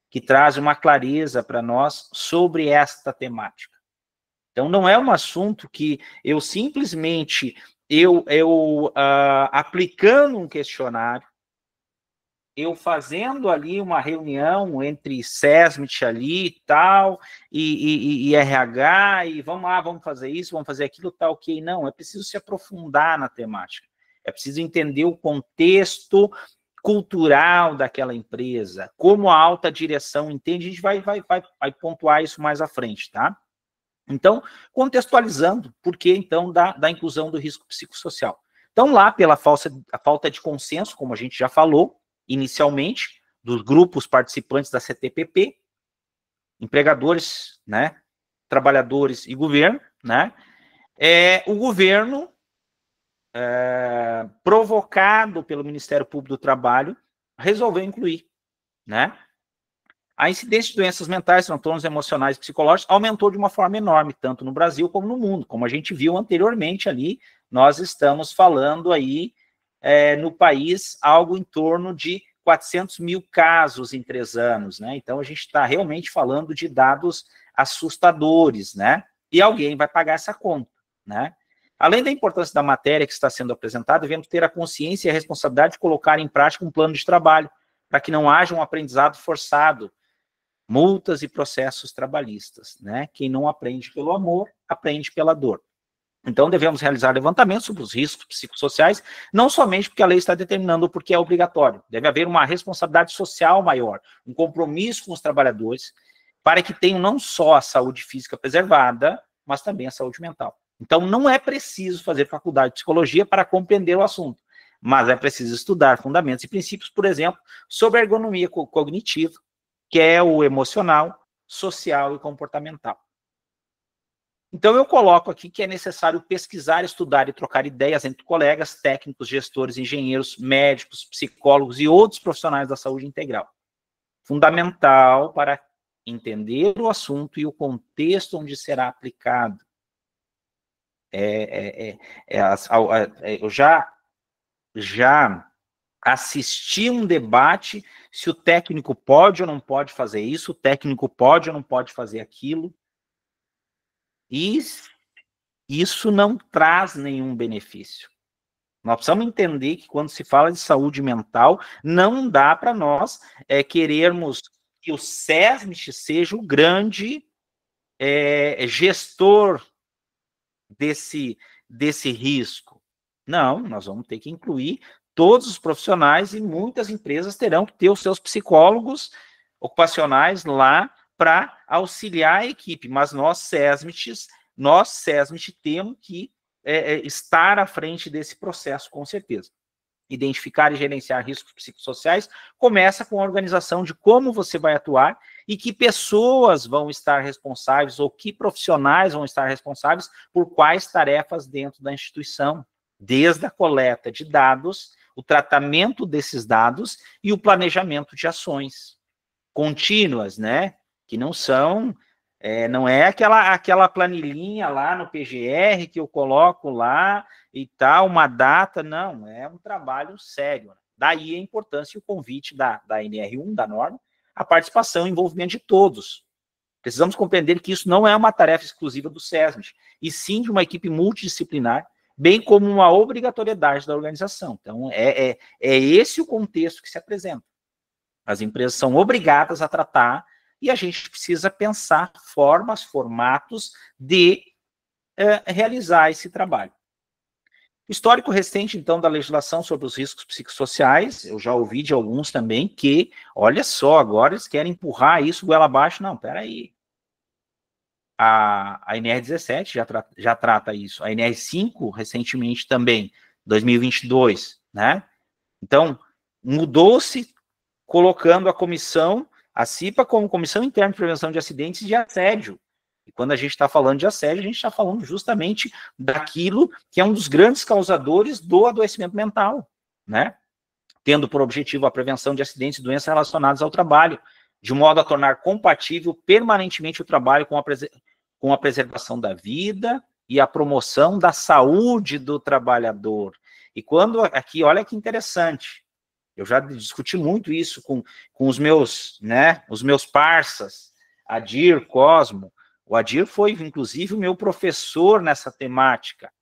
que trazem uma clareza para nós sobre esta temática. Então, não é um assunto que eu simplesmente... aplicando um questionário, eu fazendo ali uma reunião entre SESMIT ali e tal, e RH, e vamos lá, vamos fazer isso, vamos fazer aquilo, tá ok. Não, é preciso se aprofundar na temática, é preciso entender o contexto cultural daquela empresa, como a alta direção entende, a gente vai pontuar isso mais à frente, tá? Então, contextualizando, por que, então, da inclusão do risco psicossocial. Então, lá, pela falta de consenso, como a gente já falou inicialmente, dos grupos participantes da CTPP, empregadores, né, trabalhadores e governo, né, o governo provocado pelo Ministério Público do Trabalho, resolveu incluir, né? A incidência de doenças mentais, transtornos emocionais e psicológicos aumentou de uma forma enorme, tanto no Brasil como no mundo. Como a gente viu anteriormente ali, nós estamos falando aí no país algo em torno de 400 mil casos em 3 anos, né? Então a gente está realmente falando de dados assustadores, né? E alguém vai pagar essa conta, né? Além da importância da matéria que está sendo apresentada, devemos ter a consciência e a responsabilidade de colocar em prática um plano de trabalho, para que não haja um aprendizado forçado, multas e processos trabalhistas, né? Quem não aprende pelo amor, aprende pela dor. Então, devemos realizar levantamentos sobre os riscos psicossociais, não somente porque a lei está determinando ou porque é obrigatório. Deve haver uma responsabilidade social maior, um compromisso com os trabalhadores, para que tenham não só a saúde física preservada, mas também a saúde mental. Então, não é preciso fazer faculdade de psicologia para compreender o assunto, mas é preciso estudar fundamentos e princípios, por exemplo, sobre a ergonomia cognitiva, que é o emocional, social e comportamental. Então, eu coloco aqui que é necessário pesquisar, estudar e trocar ideias entre colegas, técnicos, gestores, engenheiros, médicos, psicólogos e outros profissionais da saúde integral. Fundamental para entender o assunto e o contexto onde será aplicado. Eu já assisti um debate se o técnico pode ou não pode fazer isso, o técnico pode ou não pode fazer aquilo. E isso não traz nenhum benefício. Nós precisamos entender que quando se fala de saúde mental, não dá para nós querermos que o SESMIT seja o grande gestor desse risco. Não, nós vamos ter que incluir todos os profissionais e muitas empresas terão que ter os seus psicólogos ocupacionais lá para auxiliar a equipe, mas nós, SESMIT, temos que estar à frente desse processo, com certeza. Identificar e gerenciar riscos psicossociais começa com a organização de como você vai atuar e que pessoas vão estar responsáveis ou que profissionais vão estar responsáveis por quais tarefas dentro da instituição, desde a coleta de dados, o tratamento desses dados e o planejamento de ações contínuas, né? Que não são, não é aquela planilhinha lá no PGR que eu coloco lá e tal, uma data, não, é um trabalho sério. Daí a importância e o convite da NR1, da norma, a participação e envolvimento de todos. Precisamos compreender que isso não é uma tarefa exclusiva do SESMIT, e sim de uma equipe multidisciplinar, bem como uma obrigatoriedade da organização. Então, é esse o contexto que se apresenta. As empresas são obrigadas a tratar e a gente precisa pensar formas, formatos de realizar esse trabalho. Histórico recente, então, da legislação sobre os riscos psicossociais, eu já ouvi de alguns também que, olha só, agora eles querem empurrar isso goela abaixo. Não, peraí. A NR17 já trata isso. A NR5, recentemente também, 2022, né? Então, mudou-se colocando a comissão, a CIPA, como Comissão Interna de Prevenção de Acidentes e de Assédio. E quando a gente está falando de assédio, a gente está falando justamente daquilo que é um dos grandes causadores do adoecimento mental, né? Tendo por objetivo a prevenção de acidentes e doenças relacionadas ao trabalho, de modo a tornar compatível permanentemente o trabalho com a preservação da vida e a promoção da saúde do trabalhador. E quando aqui, olha que interessante, eu já discuti muito isso com os meus, né, os meus parças, Adir, Cosmo. O Adir foi, inclusive, o meu professor nessa temática.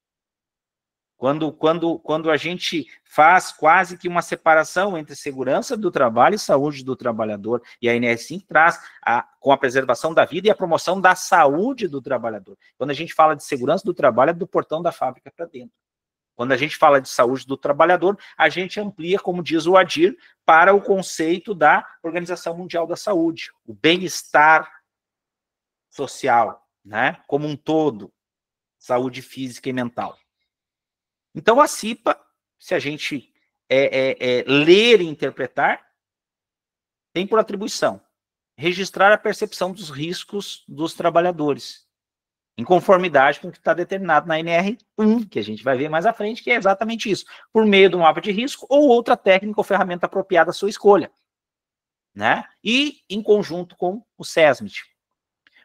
Quando a gente faz quase que uma separação entre segurança do trabalho e saúde do trabalhador, e a NR5 traz com a preservação da vida e a promoção da saúde do trabalhador. Quando a gente fala de segurança do trabalho, é do portão da fábrica para dentro. Quando a gente fala de saúde do trabalhador, a gente amplia, como diz o Adir, para o conceito da Organização Mundial da Saúde, o bem-estar social, né, como um todo, saúde física e mental. Então, a CIPA, se a gente ler e interpretar, tem por atribuição registrar a percepção dos riscos dos trabalhadores em conformidade com o que está determinado na NR1, que a gente vai ver mais à frente, que é exatamente isso, por meio do mapa de risco ou outra técnica ou ferramenta apropriada à sua escolha, né? E em conjunto com o SESMIT.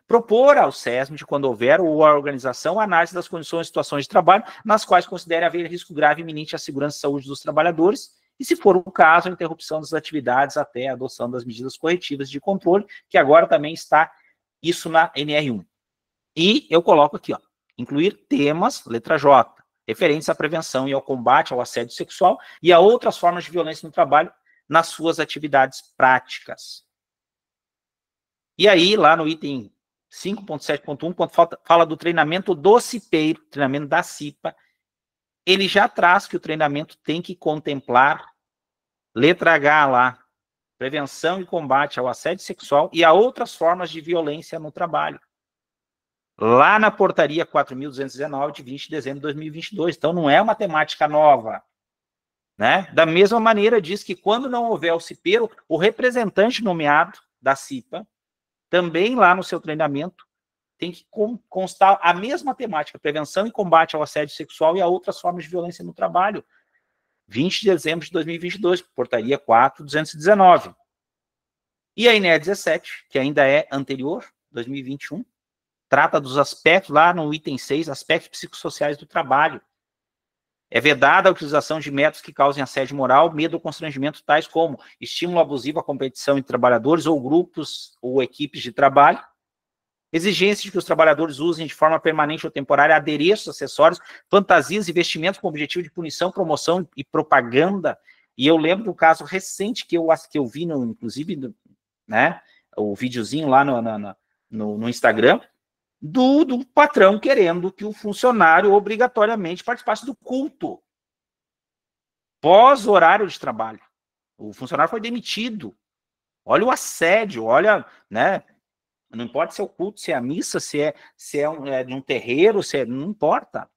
Propor ao SESMIT, quando houver, ou à organização, a análise das condições e situações de trabalho nas quais considere haver risco grave iminente à segurança e saúde dos trabalhadores, e, se for o caso, a interrupção das atividades até a adoção das medidas corretivas de controle, que agora também está isso na NR1. E eu coloco aqui, ó, incluir temas, letra J, referentes à prevenção e ao combate ao assédio sexual e a outras formas de violência no trabalho nas suas atividades práticas. E aí, lá no item 5.7.1, quando fala do treinamento do cipeiro, treinamento da CIPA, ele já traz que o treinamento tem que contemplar, letra H lá, prevenção e combate ao assédio sexual e a outras formas de violência no trabalho. Lá na portaria 4.219, de 20 de dezembro de 2022. Então, não é uma temática nova, né? Da mesma maneira, diz que quando não houver o cipeiro, o representante nomeado da CIPA, também lá no seu treinamento, tem que constar a mesma temática, prevenção e combate ao assédio sexual e a outras formas de violência no trabalho. 20 de dezembro de 2022, portaria 4.219. E a INE 17, que ainda é anterior, 2021, trata dos aspectos, lá no item 6, aspectos psicossociais do trabalho. É vedada a utilização de métodos que causem assédio moral, medo ou constrangimento, tais como estímulo abusivo à competição entre trabalhadores ou grupos ou equipes de trabalho, exigência de que os trabalhadores usem de forma permanente ou temporária adereços, acessórios, fantasias e vestimentos com objetivo de punição, promoção e propaganda. E eu lembro do caso recente que eu vi, inclusive, né, o videozinho lá no Instagram, do patrão querendo que o funcionário obrigatoriamente participasse do culto pós-horário de trabalho. O funcionário foi demitido. Olha o assédio, olha, né? Não importa se é o culto, se é a missa, se é de um terreiro, não importa,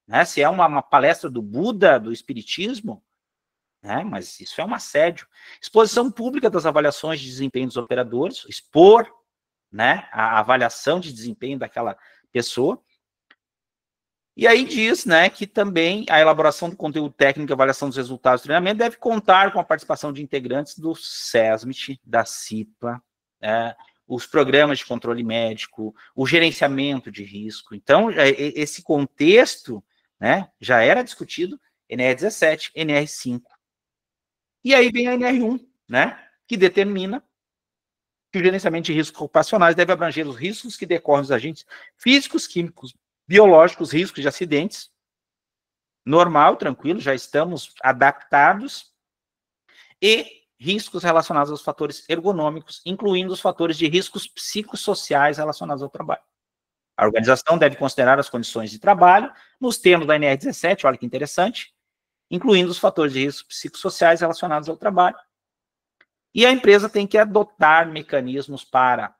né? Se é uma palestra do Buda, do Espiritismo, né? Mas isso é um assédio. Exposição pública das avaliações de desempenho dos operadores, expor, né, a avaliação de desempenho daquela pessoa. E aí diz, né, que também a elaboração do conteúdo técnico e avaliação dos resultados do treinamento deve contar com a participação de integrantes do SESMIT, da CIPA, os programas de controle médico, o gerenciamento de risco. Então, esse contexto, né, já era discutido NR17, NR5. E aí vem a NR1, né, que determina que o gerenciamento de riscos ocupacionais deve abranger os riscos que decorrem dos agentes físicos, químicos, biológicos, riscos de acidentes. Normal, tranquilo, já estamos adaptados. E riscos relacionados aos fatores ergonômicos, incluindo os fatores de riscos psicossociais relacionados ao trabalho. A organização deve considerar as condições de trabalho nos termos da NR17, olha que interessante, incluindo os fatores de riscos psicossociais relacionados ao trabalho. E a empresa tem que adotar mecanismos para...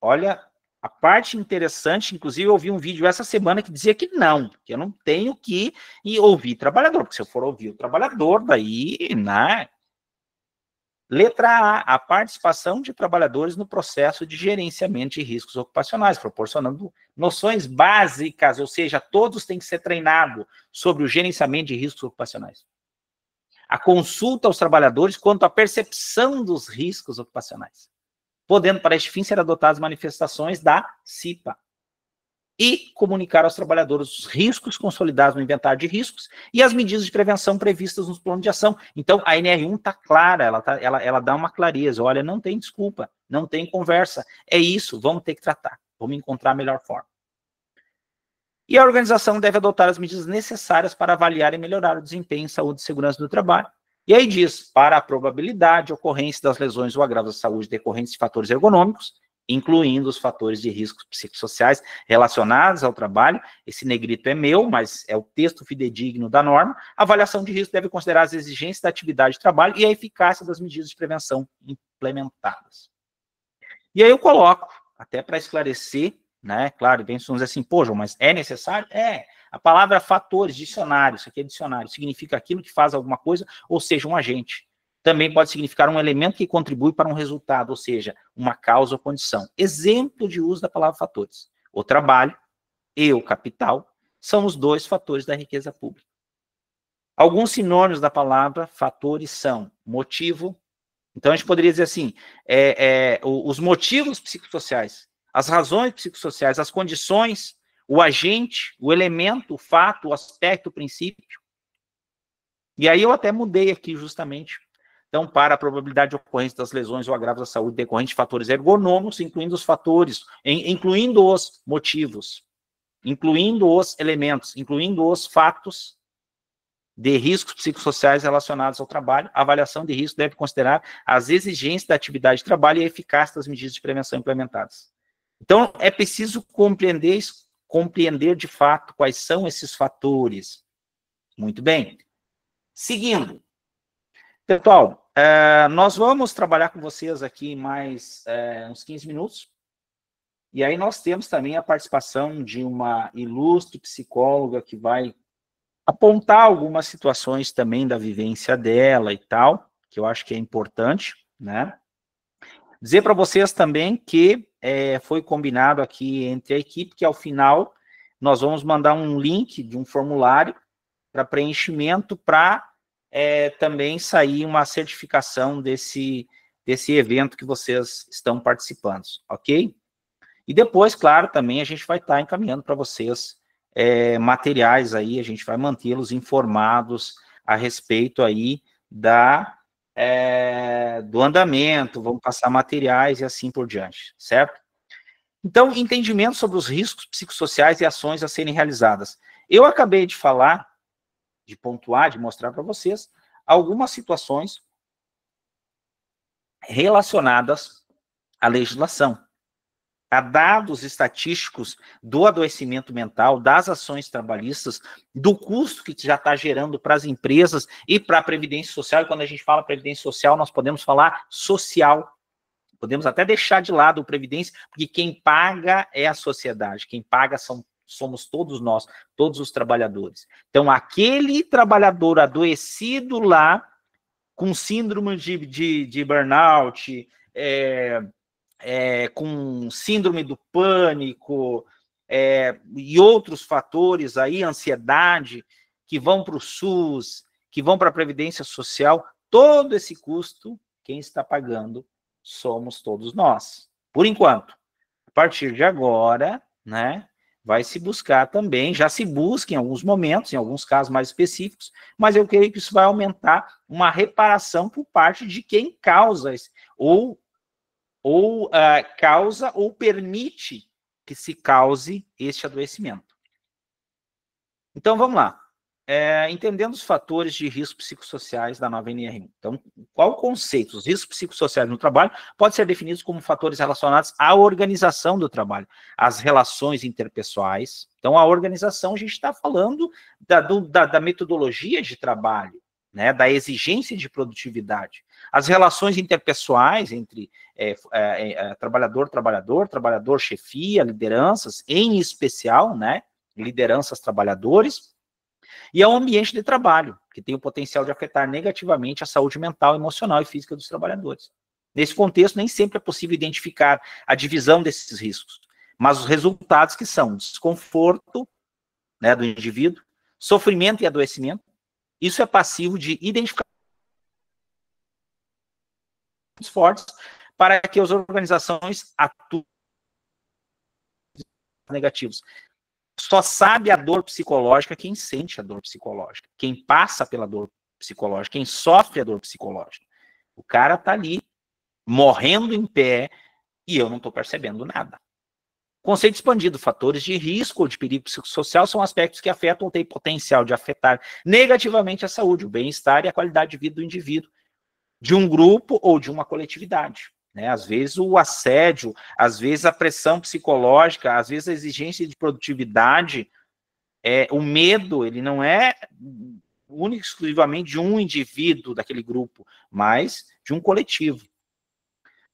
Olha, a parte interessante, inclusive eu ouvi um vídeo essa semana que dizia que não, que eu não tenho que ir ouvir trabalhador, porque se eu for ouvir o trabalhador, daí, né? Letra A, a participação de trabalhadores no processo de gerenciamento de riscos ocupacionais, proporcionando noções básicas, ou seja, todos têm que ser treinados sobre o gerenciamento de riscos ocupacionais. A consulta aos trabalhadores quanto à percepção dos riscos ocupacionais, podendo, para este fim, ser adotadas manifestações da CIPA. E comunicar aos trabalhadores os riscos consolidados no inventário de riscos e as medidas de prevenção previstas nos planos de ação. Então, a NR1 está clara, ela dá uma clareza. Olha, não tem desculpa, não tem conversa. É isso, vamos ter que tratar, vamos encontrar a melhor forma. E a organização deve adotar as medidas necessárias para avaliar e melhorar o desempenho em saúde e segurança do trabalho. E aí diz, para a probabilidade de ocorrência das lesões ou agravos da saúde decorrentes de fatores ergonômicos, incluindo os fatores de riscos psicossociais relacionados ao trabalho, esse negrito é meu, mas é o texto fidedigno da norma, a avaliação de risco deve considerar as exigências da atividade de trabalho e a eficácia das medidas de prevenção implementadas. E aí eu coloco, até para esclarecer, né, claro, vem dizer assim, pô, João, mas é necessário? É. A palavra fatores, dicionário, isso aqui é dicionário, significa aquilo que faz alguma coisa, ou seja, um agente. Também pode significar um elemento que contribui para um resultado, ou seja, uma causa ou condição. Exemplo de uso da palavra fatores. O trabalho, e o capital são os dois fatores da riqueza pública. Alguns sinônimos da palavra fatores são motivo. Então, a gente poderia dizer assim, os motivos psicossociais, as razões psicossociais, as condições, o agente, o elemento, o fato, o aspecto, o princípio. E aí eu até mudei aqui justamente. Então, para a probabilidade de ocorrência das lesões ou agravos da saúde decorrente de fatores ergonômicos, incluindo os fatores, incluindo os motivos, incluindo os elementos, incluindo os fatos de riscos psicossociais relacionados ao trabalho, a avaliação de risco deve considerar as exigências da atividade de trabalho e a eficácia das medidas de prevenção implementadas. Então, é preciso compreender de fato quais são esses fatores. Muito bem. Seguindo. Pessoal, nós vamos trabalhar com vocês aqui mais uns 15 minutos. E aí nós temos também a participação de uma ilustre psicóloga que vai apontar algumas situações também da vivência dela e tal, que eu acho que é importante, né? Dizer para vocês também que foi combinado aqui entre a equipe que ao final nós vamos mandar um link de um formulário para preenchimento para também sair uma certificação desse evento que vocês estão participando, ok? E depois, claro, também a gente vai estar encaminhando para vocês materiais aí, a gente vai mantê-los informados a respeito aí do andamento, vamos passar materiais e assim por diante, certo? Então, entendimento sobre os riscos psicossociais e ações a serem realizadas. Eu acabei de falar, de pontuar, de mostrar para vocês algumas situações relacionadas à legislação, a dados estatísticos do adoecimento mental, das ações trabalhistas, do custo que já está gerando para as empresas e para a Previdência Social. E quando a gente fala Previdência Social, nós podemos falar social. Podemos até deixar de lado o Previdência, porque quem paga é a sociedade, quem paga somos todos nós, todos os trabalhadores. Então, aquele trabalhador adoecido lá, com síndrome de burnout, com síndrome do pânico, e outros fatores aí, ansiedade, que vão para o SUS, que vão para a Previdência Social, todo esse custo, quem está pagando somos todos nós. Por enquanto, a partir de agora, né, vai se buscar também, já se busca em alguns momentos, em alguns casos mais específicos, mas eu creio que isso vai aumentar uma reparação por parte de quem causa, causa ou permite que se cause este adoecimento. Então, vamos lá. Entendendo os fatores de risco psicossociais da nova NR1. Então, qual o conceito? Os riscos psicossociais no trabalho podem ser definidos como fatores relacionados à organização do trabalho, às relações interpessoais. Então, a organização, a gente está falando da metodologia de trabalho, né, da exigência de produtividade. As relações interpessoais entre trabalhador-trabalhador, trabalhador-chefia, lideranças, em especial, né, lideranças trabalhadores, e é um ambiente de trabalho, que tem o potencial de afetar negativamente a saúde mental, emocional e física dos trabalhadores. Nesse contexto, nem sempre é possível identificar a divisão desses riscos, mas os resultados que são desconforto, né, do indivíduo, sofrimento e adoecimento, isso é passivo de identificar fortes para que as organizações atuem negativos. Só sabe a dor psicológica quem sente a dor psicológica, quem passa pela dor psicológica, quem sofre a dor psicológica. O cara tá ali, morrendo em pé, e eu não estou percebendo nada. Conceito expandido, fatores de risco ou de perigo psicossocial são aspectos que afetam ou têm potencial de afetar negativamente a saúde, o bem-estar e a qualidade de vida do indivíduo, de um grupo ou de uma coletividade. Né? Às vezes o assédio, às vezes a pressão psicológica, às vezes a exigência de produtividade, o medo, ele não é único exclusivamente de um indivíduo daquele grupo, mas de um coletivo.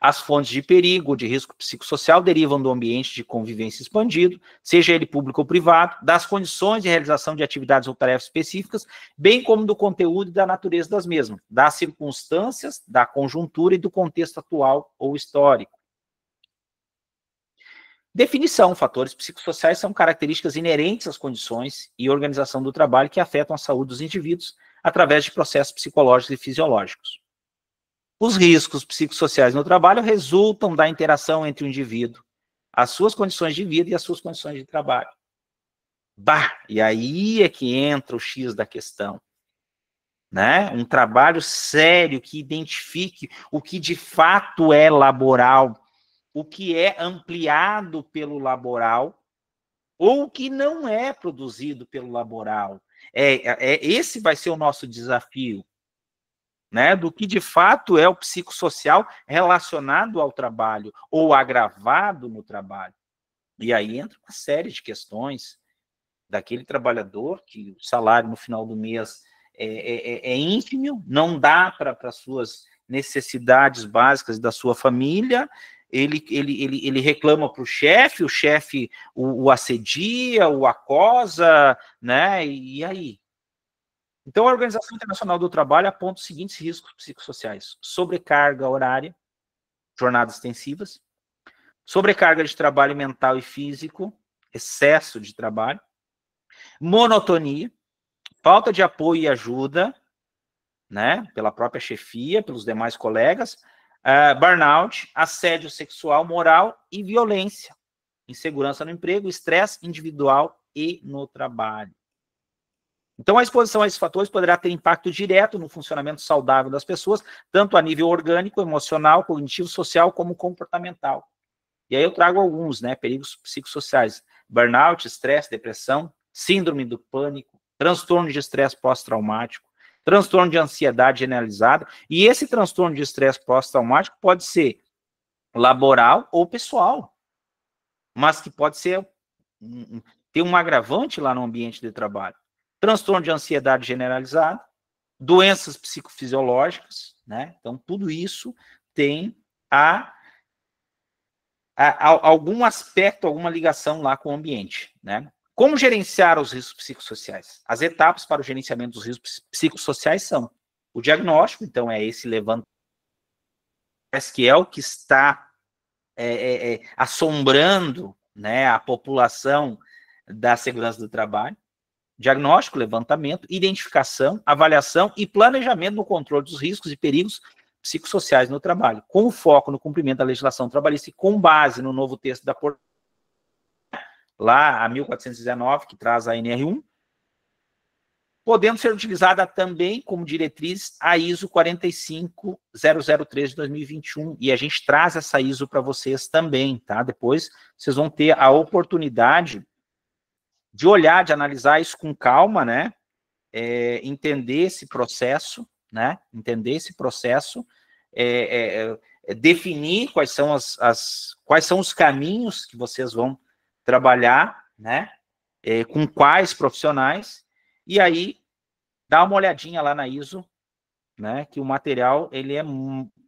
As fontes de perigo ou de risco psicossocial derivam do ambiente de convivência expandido, seja ele público ou privado, das condições de realização de atividades ou tarefas específicas, bem como do conteúdo e da natureza das mesmas, das circunstâncias, da conjuntura e do contexto atual ou histórico. Definição: fatores psicossociais são características inerentes às condições e organização do trabalho que afetam a saúde dos indivíduos através de processos psicológicos e fisiológicos. Os riscos psicossociais no trabalho resultam da interação entre o indivíduo, as suas condições de vida e as suas condições de trabalho. E aí é que entra o X da questão, né? Um trabalho sério que identifique o que de fato é laboral, o que é ampliado pelo laboral, ou o que não é produzido pelo laboral. Esse vai ser o nosso desafio, né? Do que de fato é o psicossocial relacionado ao trabalho, ou agravado no trabalho. E aí entra uma série de questões daquele trabalhador que o salário no final do mês é ínfimo, não dá para as suas necessidades básicas da sua família, ele reclama para o chefe o assedia, o acosa, né? E aí? Então, a Organização Internacional do Trabalho aponta os seguintes riscos psicossociais: sobrecarga horária, jornadas extensivas, sobrecarga de trabalho mental e físico, excesso de trabalho, monotonia, falta de apoio e ajuda, né, pela própria chefia, pelos demais colegas, burnout, assédio sexual, moral e violência, insegurança no emprego, estresse individual e no trabalho. Então, a exposição a esses fatores poderá ter impacto direto no funcionamento saudável das pessoas, tanto a nível orgânico, emocional, cognitivo, social, como comportamental. E aí eu trago alguns, né, perigos psicossociais: burnout, estresse, depressão, síndrome do pânico, transtorno de estresse pós-traumático, transtorno de ansiedade generalizada, e esse transtorno de estresse pós-traumático pode ser laboral ou pessoal, mas que pode ser ter um agravante lá no ambiente de trabalho. Transtorno de ansiedade generalizada, doenças psicofisiológicas, né? Então, tudo isso tem algum aspecto, alguma ligação lá com o ambiente, né? Como gerenciar os riscos psicossociais? As etapas para o gerenciamento dos riscos psicossociais são o diagnóstico, então é esse levantamento, que é o que está assombrando, né, a população da segurança do trabalho. Diagnóstico, levantamento, identificação, avaliação e planejamento no controle dos riscos e perigos psicossociais no trabalho, com foco no cumprimento da legislação trabalhista e com base no novo texto da portaria, lá a 1419, que traz a NR1, podendo ser utilizada também como diretriz a ISO 45003 de 2021, e a gente traz essa ISO para vocês também, tá? Depois vocês vão ter a oportunidade de olhar, de analisar isso com calma, né? Entender esse processo, né? Entender esse processo, definir quais são quais são os caminhos que vocês vão trabalhar, né? Com quais profissionais, e aí dá uma olhadinha lá na ISO, né? Que o material ele é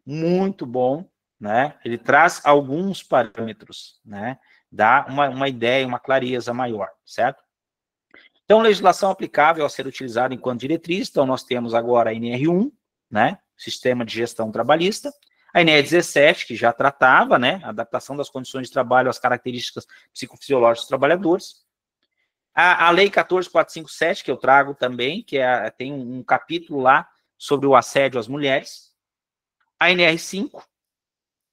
muito bom, né? Ele traz alguns parâmetros, né? Dá uma ideia, uma clareza maior, certo? Então, legislação aplicável a ser utilizada enquanto diretriz. Então, nós temos agora a NR1, né, Sistema de Gestão Trabalhista, a NR17, que já tratava, né, a adaptação das condições de trabalho às características psicofisiológicas dos trabalhadores, a Lei 14.457, que eu trago também, que tem um capítulo lá sobre o assédio às mulheres, a NR5,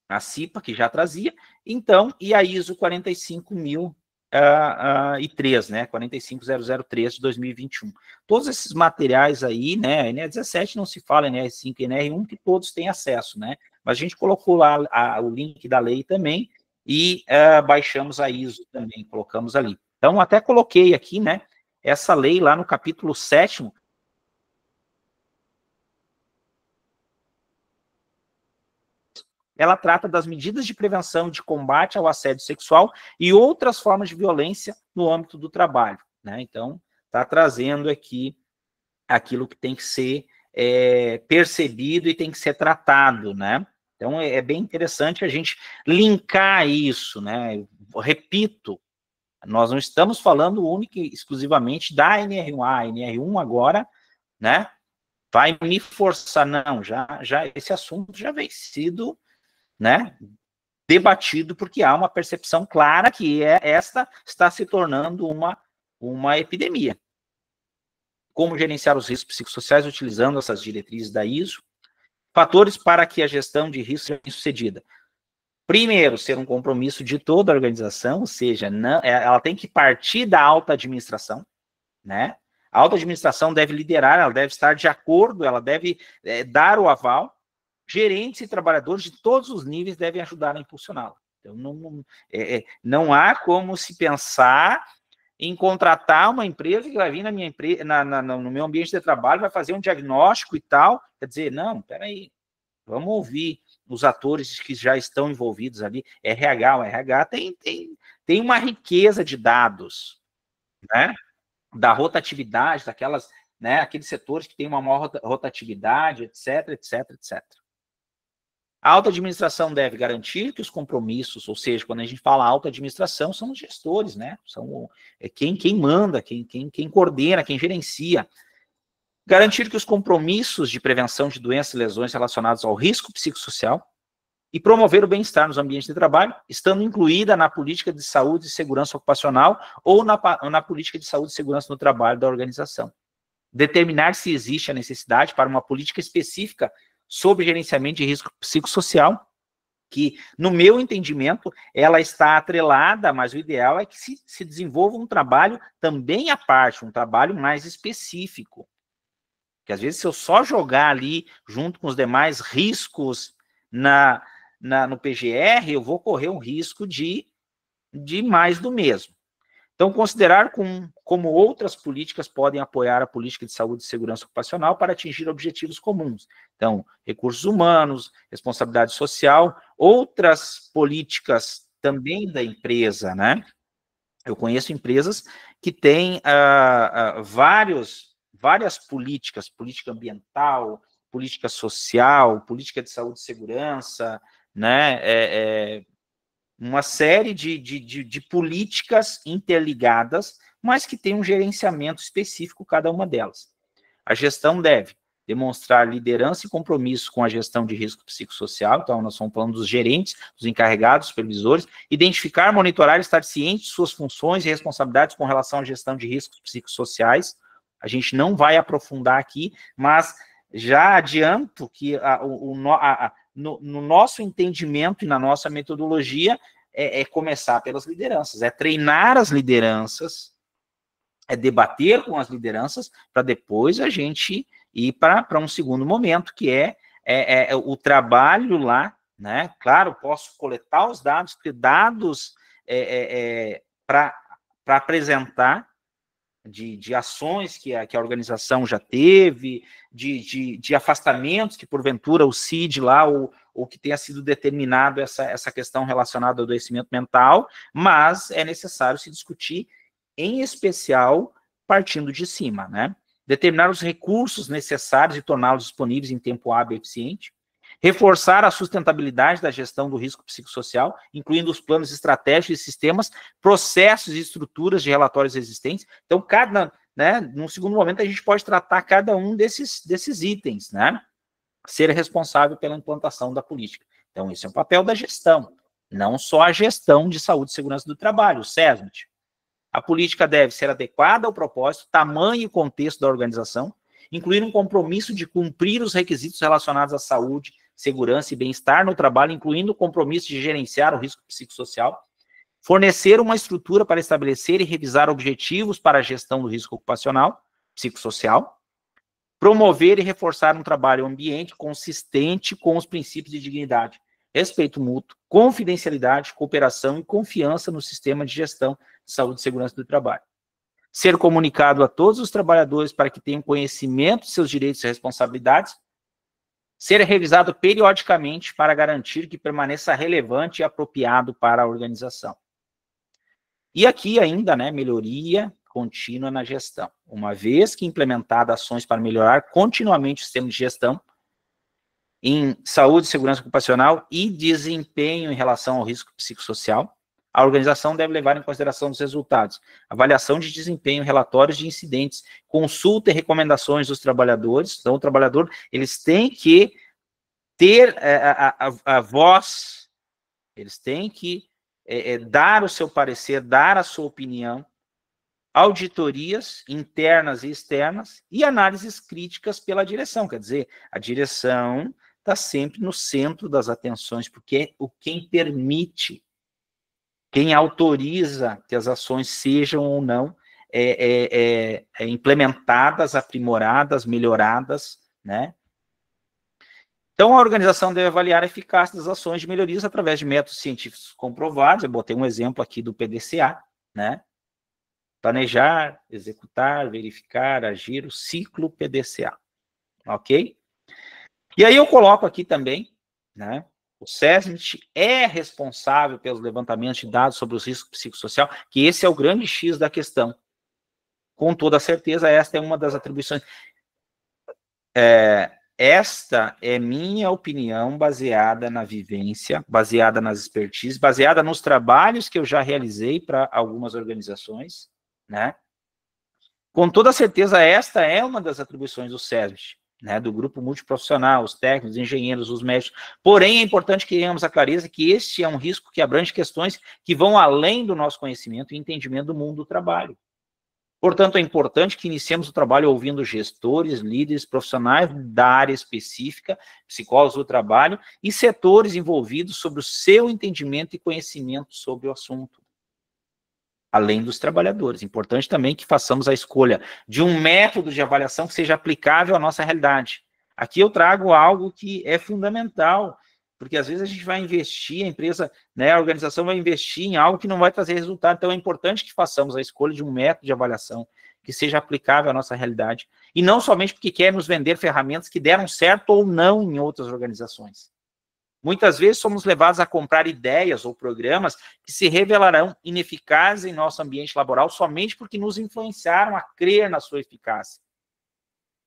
a CIPA, que já trazia, então, e a ISO 45.003, né, 45003 de 2021. Todos esses materiais aí, né, a NR17 não se fala, NR5 e NR1, que todos têm acesso, né, mas a gente colocou lá o link da lei também, e baixamos a ISO também, colocamos ali. Então, até coloquei aqui, né, essa lei lá no capítulo 7º, ela trata das medidas de prevenção e de combate ao assédio sexual e outras formas de violência no âmbito do trabalho, né? Então, está trazendo aqui aquilo que tem que ser percebido e tem que ser tratado, né? Então, é bem interessante a gente linkar isso, né? Eu repito, nós não estamos falando única e exclusivamente da NR1. A NR1 agora, né, vai me forçar, não, já esse assunto já vem sido, né, debatido, porque há uma percepção clara que esta está se tornando uma epidemia. Como gerenciar os riscos psicossociais utilizando essas diretrizes da ISO? Fatores para que a gestão de risco seja bem-sucedida. Primeiro, ser um compromisso de toda a organização, ou seja, ela tem que partir da alta administração, né? A alta administração deve liderar, ela deve estar de acordo, ela deve dar o aval. Gerentes e trabalhadores de todos os níveis devem ajudar a impulsioná-la. Então, não há como se pensar em contratar uma empresa que vai vir na minha empresa, no meu ambiente de trabalho, vai fazer um diagnóstico e tal. Quer dizer, não, peraí, vamos ouvir os atores que já estão envolvidos ali. RH, o RH tem uma riqueza de dados, né? Da rotatividade, daquelas, né, aqueles setores que têm uma maior rotatividade, etc, etc, etc. A alta administração deve garantir que os compromissos, ou seja, quando a gente fala alta administração, são os gestores, né? São quem manda, quem coordena, quem gerencia. Garantir que os compromissos de prevenção de doenças e lesões relacionados ao risco psicossocial e promover o bem-estar nos ambientes de trabalho, estando incluída na política de saúde e segurança ocupacional ou na política de saúde e segurança no trabalho da organização. Determinar se existe a necessidade para uma política específica sobre gerenciamento de risco psicossocial, que, no meu entendimento, ela está atrelada, mas o ideal é que se desenvolva um trabalho também à parte, um trabalho mais específico. Porque, às vezes, se eu só jogar ali, junto com os demais riscos no PGR, eu vou correr um risco de mais do mesmo. Então, considerar como outras políticas podem apoiar a política de saúde e segurança ocupacional para atingir objetivos comuns. Então, recursos humanos, responsabilidade social, outras políticas também da empresa, né? Eu conheço empresas que têm várias políticas, política ambiental, política social, política de saúde e segurança, né? Uma série de políticas interligadas, mas que tem um gerenciamento específico cada uma delas. A gestão deve demonstrar liderança e compromisso com a gestão de risco psicossocial, então nós estamos falando dos gerentes, dos encarregados, supervisores, identificar, monitorar e estar ciente de suas funções e responsabilidades com relação à gestão de riscos psicossociais. A gente não vai aprofundar aqui, mas já adianto que no nosso entendimento e na nossa metodologia, é começar pelas lideranças, é treinar as lideranças, é debater com as lideranças, para depois a gente ir para um segundo momento, que é o trabalho lá, né? Claro, posso coletar os dados, porque dados para apresentar, de ações que a organização já teve, de afastamentos que, porventura, o CID lá, ou que tenha sido determinado essa questão relacionada ao adoecimento mental, mas é necessário se discutir, em especial, partindo de cima, né? Determinar os recursos necessários e torná-los disponíveis em tempo hábil e eficiente, reforçar a sustentabilidade da gestão do risco psicossocial, incluindo os planos estratégicos e sistemas, processos e estruturas de relatórios existentes. Então, num segundo momento, a gente pode tratar cada um desses itens, né? Ser responsável pela implantação da política. Então, esse é um papel da gestão, não só a gestão de saúde e segurança do trabalho, o SESMIT. A política deve ser adequada ao propósito, tamanho e contexto da organização, incluir um compromisso de cumprir os requisitos relacionados à saúde, segurança e bem-estar no trabalho, incluindo o compromisso de gerenciar o risco psicossocial, fornecer uma estrutura para estabelecer e revisar objetivos para a gestão do risco ocupacional, psicossocial, promover e reforçar um trabalho ambiente consistente com os princípios de dignidade, respeito mútuo, confidencialidade, cooperação e confiança no sistema de gestão de saúde e segurança do trabalho. Ser comunicado a todos os trabalhadores para que tenham conhecimento de seus direitos e responsabilidades, ser revisado periodicamente para garantir que permaneça relevante e apropriado para a organização. E aqui ainda, né, melhoria contínua na gestão. Uma vez que implementadas ações para melhorar continuamente o sistema de gestão em saúde, segurança ocupacional e desempenho em relação ao risco psicossocial, a organização deve levar em consideração os resultados, avaliação de desempenho, relatórios de incidentes, consulta e recomendações dos trabalhadores. Então, o trabalhador, eles têm que ter a voz Eles têm que dar o seu parecer, dar a sua opinião, auditorias internas e externas e análises críticas pela direção. Quer dizer, a direção está sempre no centro das atenções, porque é quem permite, quem autoriza que as ações sejam ou não implementadas, aprimoradas, melhoradas, né? Então, a organização deve avaliar a eficácia das ações de melhorias através de métodos científicos comprovados. Eu botei um exemplo aqui do PDCA, né? Planejar, executar, verificar, agir, o ciclo PDCA, ok? E aí eu coloco aqui também, né? O SESMIT é responsável pelos levantamentos de dados sobre os riscos psicossociais, que esse é o grande X da questão. Com toda certeza, esta é uma das atribuições. Esta é minha opinião baseada na vivência, baseada nas expertises, baseada nos trabalhos que eu já realizei para algumas organizações, né? Com toda certeza, esta é uma das atribuições do SESMIT, né? Do grupo multiprofissional, os técnicos, os engenheiros, os médicos. Porém, é importante que tenhamos a clareza que este é um risco que abrange questões que vão além do nosso conhecimento e entendimento do mundo do trabalho. Portanto, é importante que iniciemos o trabalho ouvindo gestores, líderes, profissionais da área específica, psicólogos do trabalho e setores envolvidos sobre o seu entendimento e conhecimento sobre o assunto, além dos trabalhadores. Importante também que façamos a escolha de um método de avaliação que seja aplicável à nossa realidade. Aqui eu trago algo que é fundamental, porque às vezes a gente vai investir, a empresa, né, a organização vai investir em algo que não vai trazer resultado. Então é importante que façamos a escolha de um método de avaliação que seja aplicável à nossa realidade. E não somente porque quer nos vender ferramentas que deram certo ou não em outras organizações. Muitas vezes somos levados a comprar ideias ou programas que se revelarão ineficazes em nosso ambiente laboral somente porque nos influenciaram a crer na sua eficácia.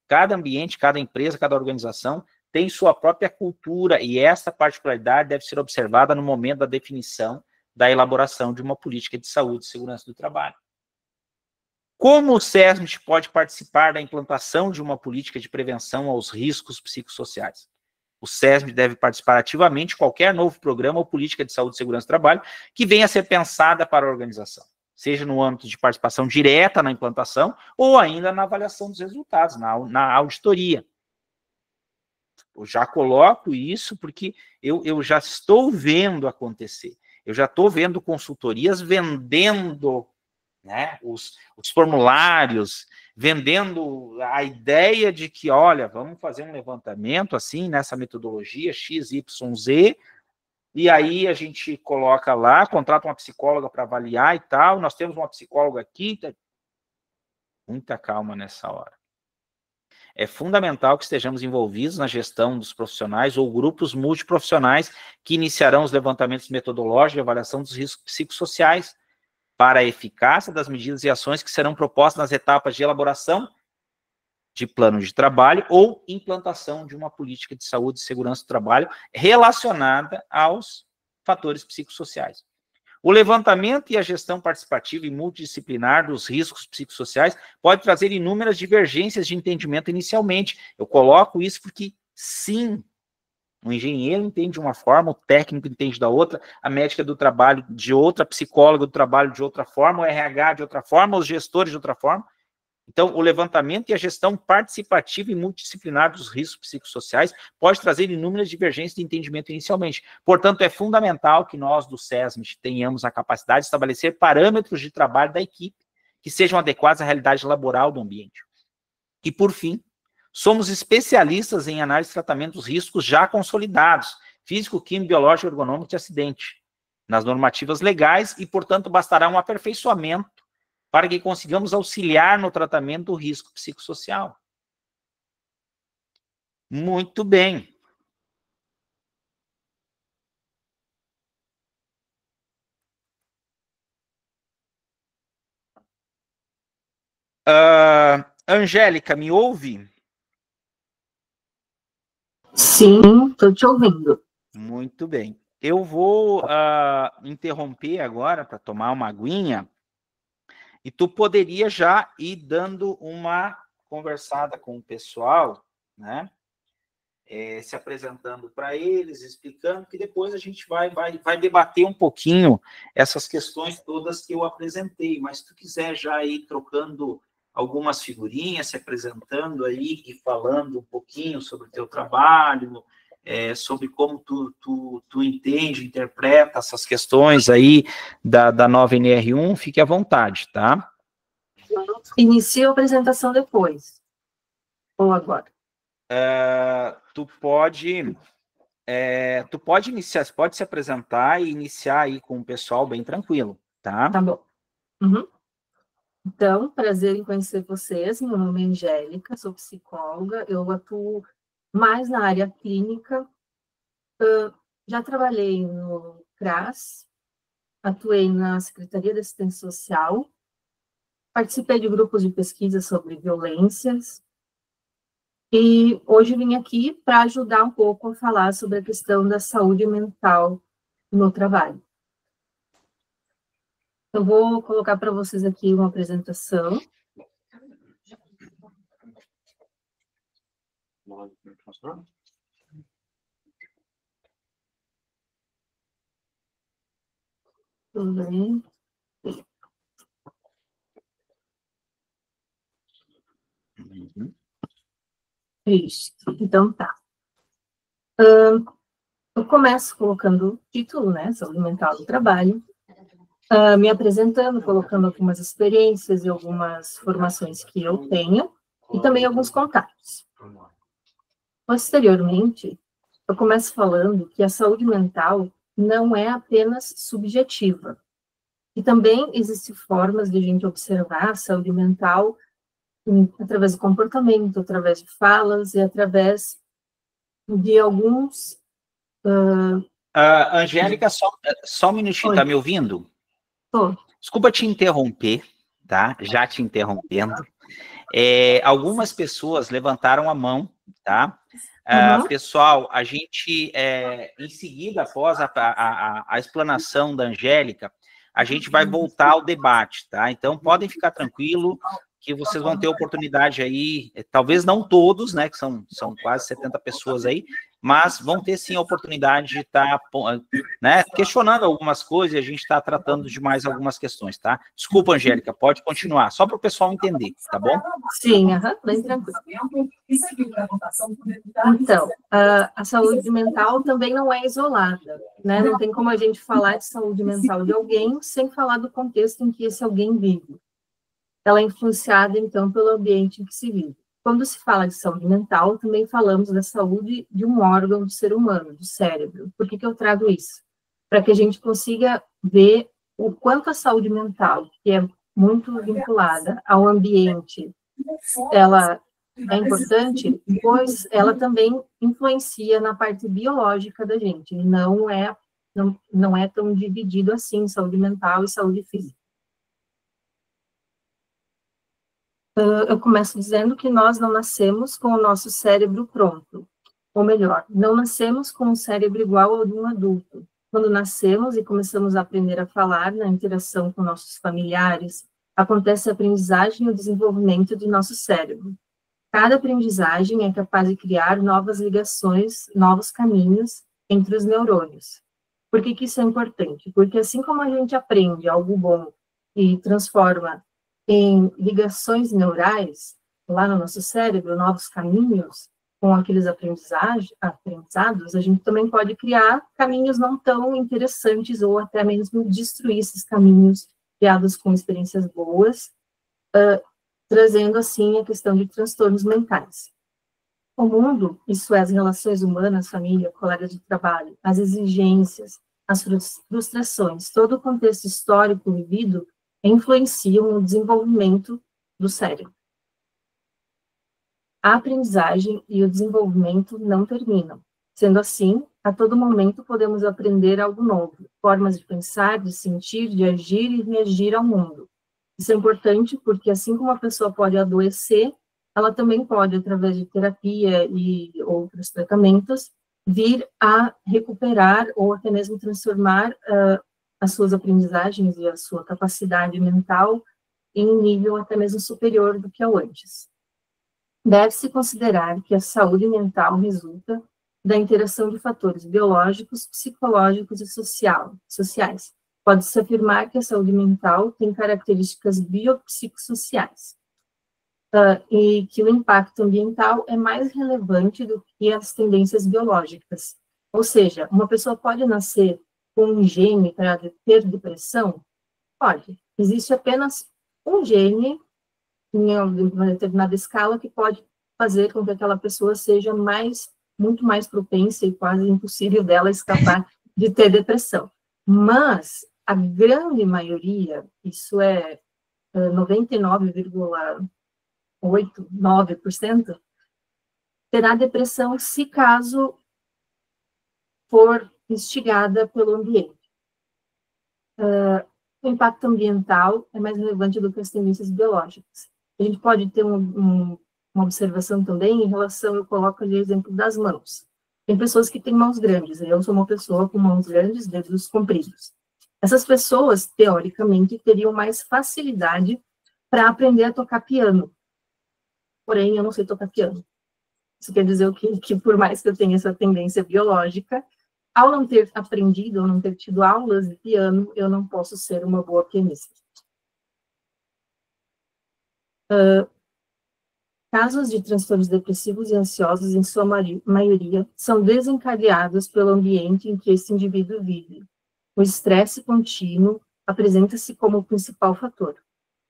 Cada ambiente, cada empresa, cada organização tem sua própria cultura e essa particularidade deve ser observada no momento da definição, da elaboração de uma política de saúde e segurança do trabalho. Como o SESMIT pode participar da implantação de uma política de prevenção aos riscos psicossociais? O SESMIT deve participar ativamente de qualquer novo programa ou política de saúde e segurança do trabalho que venha a ser pensada para a organização, seja no âmbito de participação direta na implantação ou ainda na avaliação dos resultados, na auditoria. Eu já coloco isso porque eu já estou vendo acontecer. Eu já estou vendo consultorias vendendo, né, os formulários, vendendo a ideia de que, olha, vamos fazer um levantamento assim, nessa metodologia XYZ, e aí a gente coloca lá, contrata uma psicóloga para avaliar e tal, nós temos uma psicóloga aqui. Muita calma nessa hora. É fundamental que estejamos envolvidos na gestão dos profissionais ou grupos multiprofissionais que iniciarão os levantamentos metodológicos e avaliação dos riscos psicossociais para a eficácia das medidas e ações que serão propostas nas etapas de elaboração de plano de trabalho ou implantação de uma política de saúde e segurança do trabalho relacionada aos fatores psicossociais. O levantamento e a gestão participativa e multidisciplinar dos riscos psicossociais pode trazer inúmeras divergências de entendimento inicialmente. Eu coloco isso porque, sim, o engenheiro entende de uma forma, o técnico entende da outra, a médica do trabalho de outra, a psicóloga do trabalho de outra forma, o RH de outra forma, os gestores de outra forma. Então, o levantamento e a gestão participativa e multidisciplinar dos riscos psicossociais pode trazer inúmeras divergências de entendimento inicialmente. Portanto, é fundamental que nós, do SESMIT, tenhamos a capacidade de estabelecer parâmetros de trabalho da equipe que sejam adequados à realidade laboral do ambiente. E, por fim, somos especialistas em análise e tratamento dos riscos já consolidados, físico, químico, biológico, ergonômico de acidente, nas normativas legais e, portanto, bastará um aperfeiçoamento para que consigamos auxiliar no tratamento do risco psicossocial. Muito bem. Angélica, me ouve? Sim, estou te ouvindo. Muito bem. Eu vou interromper agora para tomar uma aguinha e tu poderia já ir dando uma conversada com o pessoal, né? se apresentando para eles, explicando, que depois a gente vai debater um pouquinho essas questões todas que eu apresentei, mas se tu quiser já ir trocando algumas figurinhas, se apresentando aí e falando um pouquinho sobre o teu trabalho, sobre como tu entende, interpreta essas questões aí da nova NR1, fique à vontade, tá? Inicio a apresentação depois, ou agora? Tu pode iniciar, pode se apresentar e iniciar aí com o pessoal bem tranquilo, tá? Tá bom. Uhum. Então, prazer em conhecer vocês. Meu nome é Angélica, sou psicóloga, eu atuo mais na área clínica. Já trabalhei no CRAS, atuei na Secretaria de Assistência Social, participei de grupos de pesquisa sobre violências, e hoje vim aqui para ajudar um pouco a falar sobre a questão da saúde mental no trabalho. Eu vou colocar para vocês aqui uma apresentação. Tudo bem? Isso. Então, tá. Eu começo colocando o título, né, saúde mental do trabalho, me apresentando, colocando algumas experiências e algumas formações que eu tenho, e também alguns contatos. Posteriormente, eu começo falando que a saúde mental não é apenas subjetiva, e também existem formas de a gente observar a saúde mental através do comportamento, através de falas e através de alguns... Angélica, só um minutinho, Oi. tá me ouvindo? Tô. Desculpa te interromper, tá? Já te interrompendo. Algumas pessoas levantaram a mão, tá? Pessoal, a gente, em seguida, após a explanação da Angélica, a gente vai voltar ao debate, tá? Então, podem ficar tranquilo que vocês vão ter oportunidade aí, talvez não todos, né, que são quase 70 pessoas aí, mas vão ter, sim, a oportunidade de estar, né, questionando algumas coisas e a gente está tratando de mais algumas questões, tá? Desculpa, Angélica, pode continuar, só para o pessoal entender, tá bom? Sim, bem tranquilo. Então, a saúde mental também não é isolada, né? Não tem como a gente falar de saúde mental de alguém sem falar do contexto em que esse alguém vive. Ela é influenciada, então, pelo ambiente em que se vive. Quando se fala de saúde mental, também falamos da saúde de um órgão do ser humano, do cérebro. Por que eu trago isso? Para que a gente consiga ver o quanto a saúde mental, que é muito vinculada ao ambiente, ela é importante, pois ela também influencia na parte biológica da gente. Não é tão dividido assim, saúde mental e saúde física. Eu começo dizendo que nós não nascemos com o nosso cérebro pronto. Ou melhor, não nascemos com um cérebro igual ao de um adulto. Quando nascemos e começamos a aprender a falar na interação com nossos familiares, acontece a aprendizagem e o desenvolvimento de nosso cérebro. Cada aprendizagem é capaz de criar novas ligações, novos caminhos entre os neurônios. Por que isso é importante? Porque assim como a gente aprende algo bom e transforma em ligações neurais, lá no nosso cérebro, novos caminhos, com aqueles aprendizados, a gente também pode criar caminhos não tão interessantes ou até mesmo destruir esses caminhos criados com experiências boas, trazendo, assim, a questão de transtornos mentais. O mundo, isso é, as relações humanas, família, colegas de trabalho, as exigências, as frustrações, todo o contexto histórico vivido influenciam no desenvolvimento do cérebro. A aprendizagem e o desenvolvimento não terminam. Sendo assim, a todo momento podemos aprender algo novo, formas de pensar, de sentir, de agir e reagir ao mundo. Isso é importante porque, assim como a pessoa pode adoecer, ela também pode, através de terapia e outros tratamentos, vir a recuperar ou até mesmo transformar as suas aprendizagens e a sua capacidade mental em um nível até mesmo superior do que ao antes. Deve-se considerar que a saúde mental resulta da interação de fatores biológicos, psicológicos e sociais. Pode-se afirmar que a saúde mental tem características biopsicossociais, e que o impacto ambiental é mais relevante do que as tendências biológicas. Ou seja, uma pessoa pode nascer com um gene para ter depressão? Pode. Existe apenas um gene em uma determinada escala que pode fazer com que aquela pessoa seja muito mais propensa e quase impossível dela escapar de ter depressão. Mas a grande maioria, isso é 99,89%, terá depressão se caso for instigada pelo ambiente. O impacto ambiental é mais relevante do que as tendências biológicas. A gente pode ter uma observação também em relação, eu coloco ali o exemplo das mãos. Tem pessoas que têm mãos grandes, eu sou uma pessoa com mãos grandes, dedos compridos. Essas pessoas, teoricamente, teriam mais facilidade para aprender a tocar piano. Porém, eu não sei tocar piano. Isso quer dizer o quê? Que por mais que eu tenha essa tendência biológica, ao não ter aprendido, ou não ter tido aulas de piano, eu não posso ser uma boa pianista. Casos de transtornos depressivos e ansiosos, em sua maioria, são desencadeados pelo ambiente em que esse indivíduo vive. O estresse contínuo apresenta-se como o principal fator.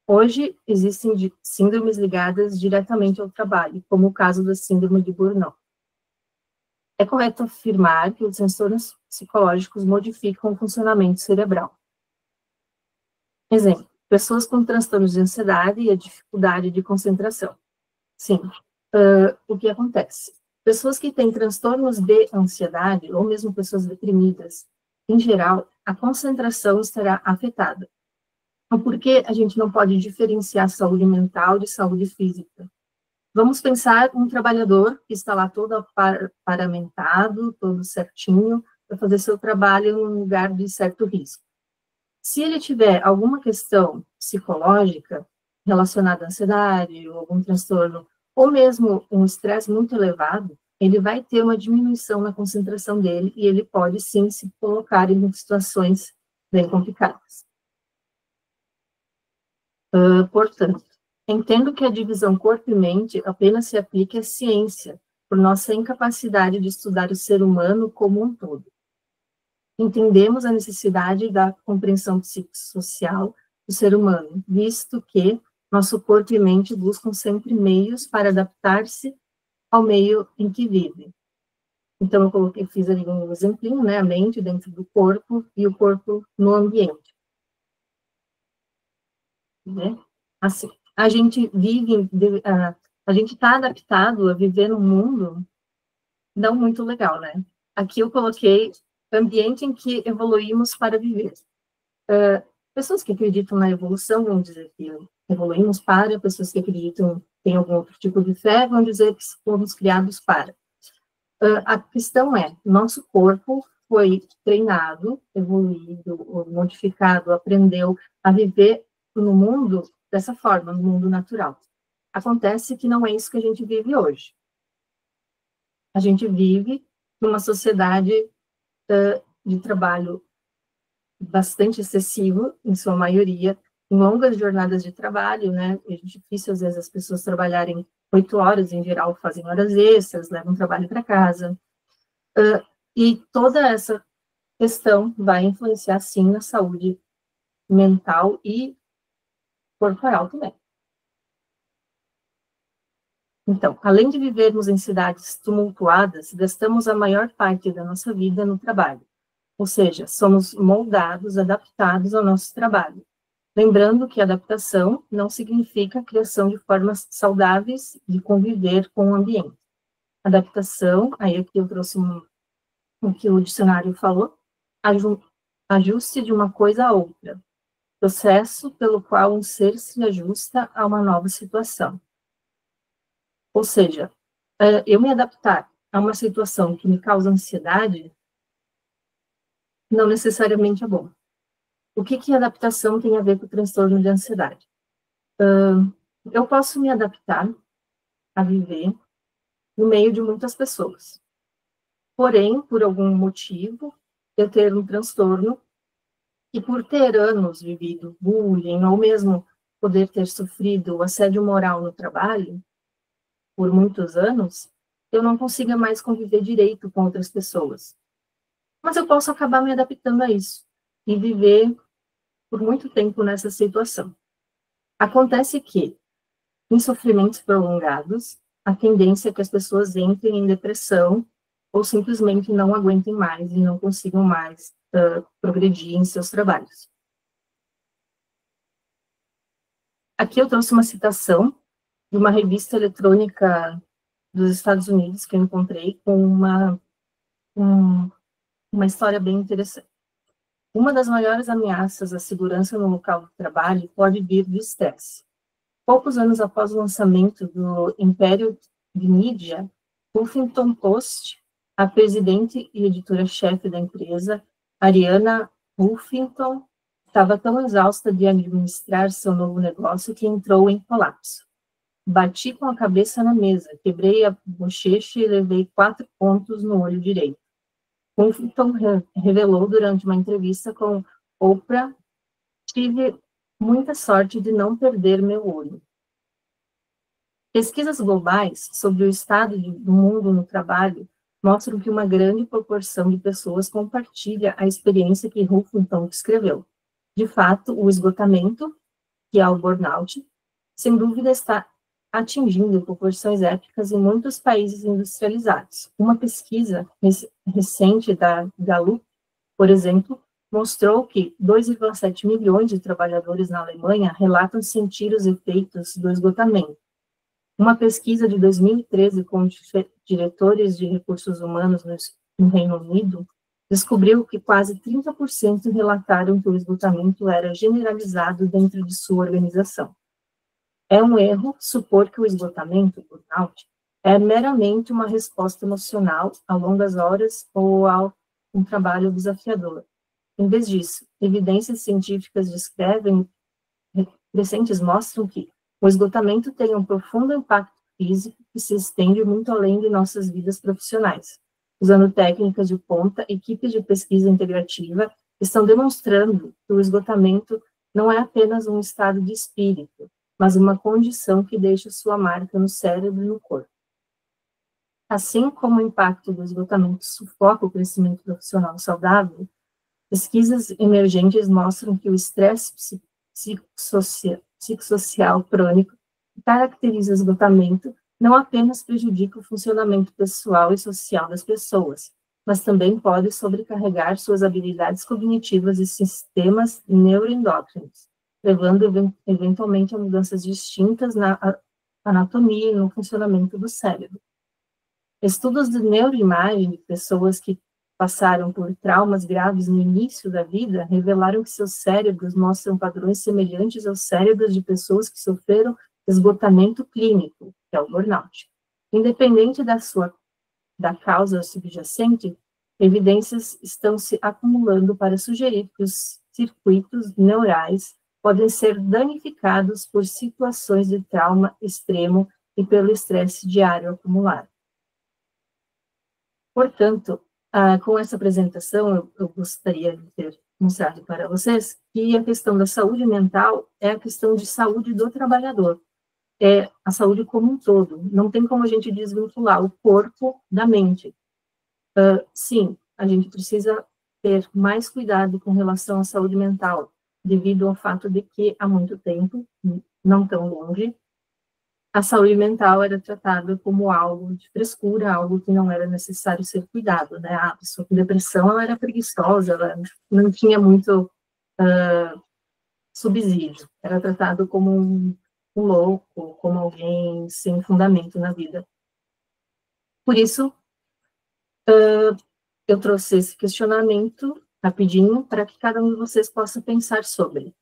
Hoje, existem síndromes ligadas diretamente ao trabalho, como o caso da síndrome de burnout. É correto afirmar que os transtornos psicológicos modificam o funcionamento cerebral. Exemplo, pessoas com transtornos de ansiedade e a dificuldade de concentração. Sim, o que acontece? Pessoas que têm transtornos de ansiedade, ou mesmo pessoas deprimidas, em geral, a concentração estará afetada. Então, por que a gente não pode diferenciar saúde mental de saúde física? Vamos pensar um trabalhador que está lá todo paramentado, todo certinho, para fazer seu trabalho em um lugar de certo risco. Se ele tiver alguma questão psicológica relacionada à ansiedade, ou algum transtorno, ou mesmo um estresse muito elevado, ele vai ter uma diminuição na concentração dele e ele pode, sim, se colocar em situações bem complicadas. Portanto, entendo que a divisão corpo e mente apenas se aplica à ciência, por nossa incapacidade de estudar o ser humano como um todo. Entendemos a necessidade da compreensão psicossocial do ser humano, visto que nosso corpo e mente buscam sempre meios para adaptar-se ao meio em que vive. Então, fiz ali um exemplinho, né, a mente dentro do corpo e o corpo no ambiente. Né? Assim, a gente está adaptado a viver num mundo não muito legal, né? Aqui eu coloquei ambiente em que evoluímos para viver. Pessoas que acreditam na evolução vão dizer que evoluímos para, pessoas que acreditam em algum outro tipo de fé vão dizer que fomos criados para. A questão é, nosso corpo foi treinado, evoluído, modificado, aprendeu a viver no mundo dessa forma, no mundo natural. Acontece que não é isso que a gente vive hoje. A gente vive numa sociedade de trabalho bastante excessivo, em sua maioria, em longas jornadas de trabalho, né? É difícil, às vezes, as pessoas trabalharem 8 horas, em geral, fazem horas extras, levam trabalho para casa. E toda essa questão vai influenciar, sim, na saúde mental e corporal também. Então, além de vivermos em cidades tumultuadas, gastamos a maior parte da nossa vida no trabalho. Ou seja, somos moldados, adaptados ao nosso trabalho. Lembrando que adaptação não significa a criação de formas saudáveis de conviver com o ambiente. Adaptação, aí aqui eu trouxe o que o dicionário falou, ajuste de uma coisa a outra. Processo pelo qual um ser se ajusta a uma nova situação. Ou seja, eu me adaptar a uma situação que me causa ansiedade não necessariamente é bom. O que adaptação tem a ver com o transtorno de ansiedade? Eu posso me adaptar a viver no meio de muitas pessoas. Porém, por algum motivo, eu ter um transtorno e por ter anos vivido bullying, ou mesmo poder ter sofrido assédio moral no trabalho, por muitos anos, eu não consiga mais conviver direito com outras pessoas. Mas eu posso acabar me adaptando a isso e viver por muito tempo nessa situação. Acontece que, em sofrimentos prolongados, a tendência é que as pessoas entrem em depressão ou simplesmente não aguentem mais e não consigam mais progredir em seus trabalhos. Aqui eu trouxe uma citação de uma revista eletrônica dos Estados Unidos que eu encontrei com uma história bem interessante. Uma das maiores ameaças à segurança no local do trabalho pode vir do estresse. Poucos anos após o lançamento do Império de Mídia, Huffington Post, a presidente e editora-chefe da empresa, Arianna Huffington, estava tão exausta de administrar seu novo negócio que entrou em colapso. Bati com a cabeça na mesa, quebrei a bochecha e levei 4 pontos no olho direito. Huffington revelou durante uma entrevista com Oprah: tive muita sorte de não perder meu olho. Pesquisas globais sobre o estado do mundo no trabalho mostram que uma grande proporção de pessoas compartilha a experiência que Huffington descreveu. De fato, o esgotamento, que é o burnout, sem dúvida está atingindo proporções épicas em muitos países industrializados. Uma pesquisa recente da Gallup, por exemplo, mostrou que 2,7 milhões de trabalhadores na Alemanha relatam sentir os efeitos do esgotamento. Uma pesquisa de 2013 com diretores de recursos humanos no Reino Unido descobriu que quase 30% relataram que o esgotamento era generalizado dentro de sua organização. É um erro supor que o esgotamento, burnout, é meramente uma resposta emocional a longas horas ou a um trabalho desafiador. Em vez disso, evidências científicas recentes mostram que o esgotamento tem um profundo impacto físico que se estende muito além de nossas vidas profissionais. Usando técnicas de ponta, equipes de pesquisa integrativa estão demonstrando que o esgotamento não é apenas um estado de espírito, mas uma condição que deixa sua marca no cérebro e no corpo. Assim como o impacto do esgotamento sufoca o crescimento profissional saudável, pesquisas emergentes mostram que o estresse psicossocial crônico que caracteriza o esgotamento não apenas prejudica o funcionamento pessoal e social das pessoas, mas também pode sobrecarregar suas habilidades cognitivas e sistemas neuroendócrinos, levando eventualmente a mudanças distintas na anatomia e no funcionamento do cérebro. Estudos de neuroimagem de pessoas que passaram por traumas graves no início da vida revelaram que seus cérebros mostram padrões semelhantes aos cérebros de pessoas que sofreram esgotamento clínico, que é o burnout. Independente da causa subjacente, evidências estão se acumulando para sugerir que os circuitos neurais podem ser danificados por situações de trauma extremo e pelo estresse diário acumulado. Portanto, com essa apresentação, eu gostaria de ter mostrado para vocês que a questão da saúde mental é a questão de saúde do trabalhador, é a saúde como um todo. Não tem como a gente desvincular o corpo da mente. Sim, a gente precisa ter mais cuidado com relação à saúde mental, devido ao fato de que há muito tempo, não tão longe, a saúde mental era tratada como algo de frescura, algo que não era necessário ser cuidado, né? A pessoa com depressão, ela era preguiçosa, ela não tinha muito subsídio, era tratado como um louco, como alguém sem fundamento na vida. Por isso, eu trouxe esse questionamento rapidinho para que cada um de vocês possa pensar sobre.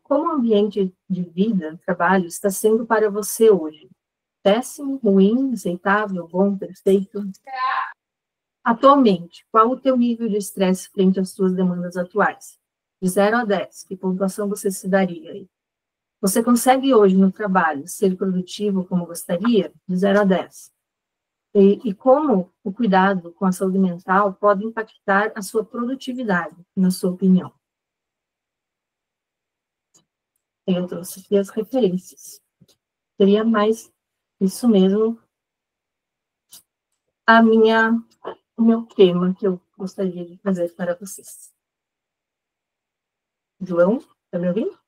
Como o ambiente de vida, trabalho, está sendo para você hoje? Péssimo, ruim, aceitável, bom, perfeito? Atualmente, qual o teu nível de estresse frente às suas demandas atuais? De 0 a 10, que pontuação você se daria aí? Você consegue hoje no trabalho ser produtivo como gostaria? De 0 a 10. E como o cuidado com a saúde mental pode impactar a sua produtividade, na sua opinião? Eu trouxe aqui as referências. Seria mais isso mesmo o meu tema que eu gostaria de fazer para vocês. João, está me ouvindo?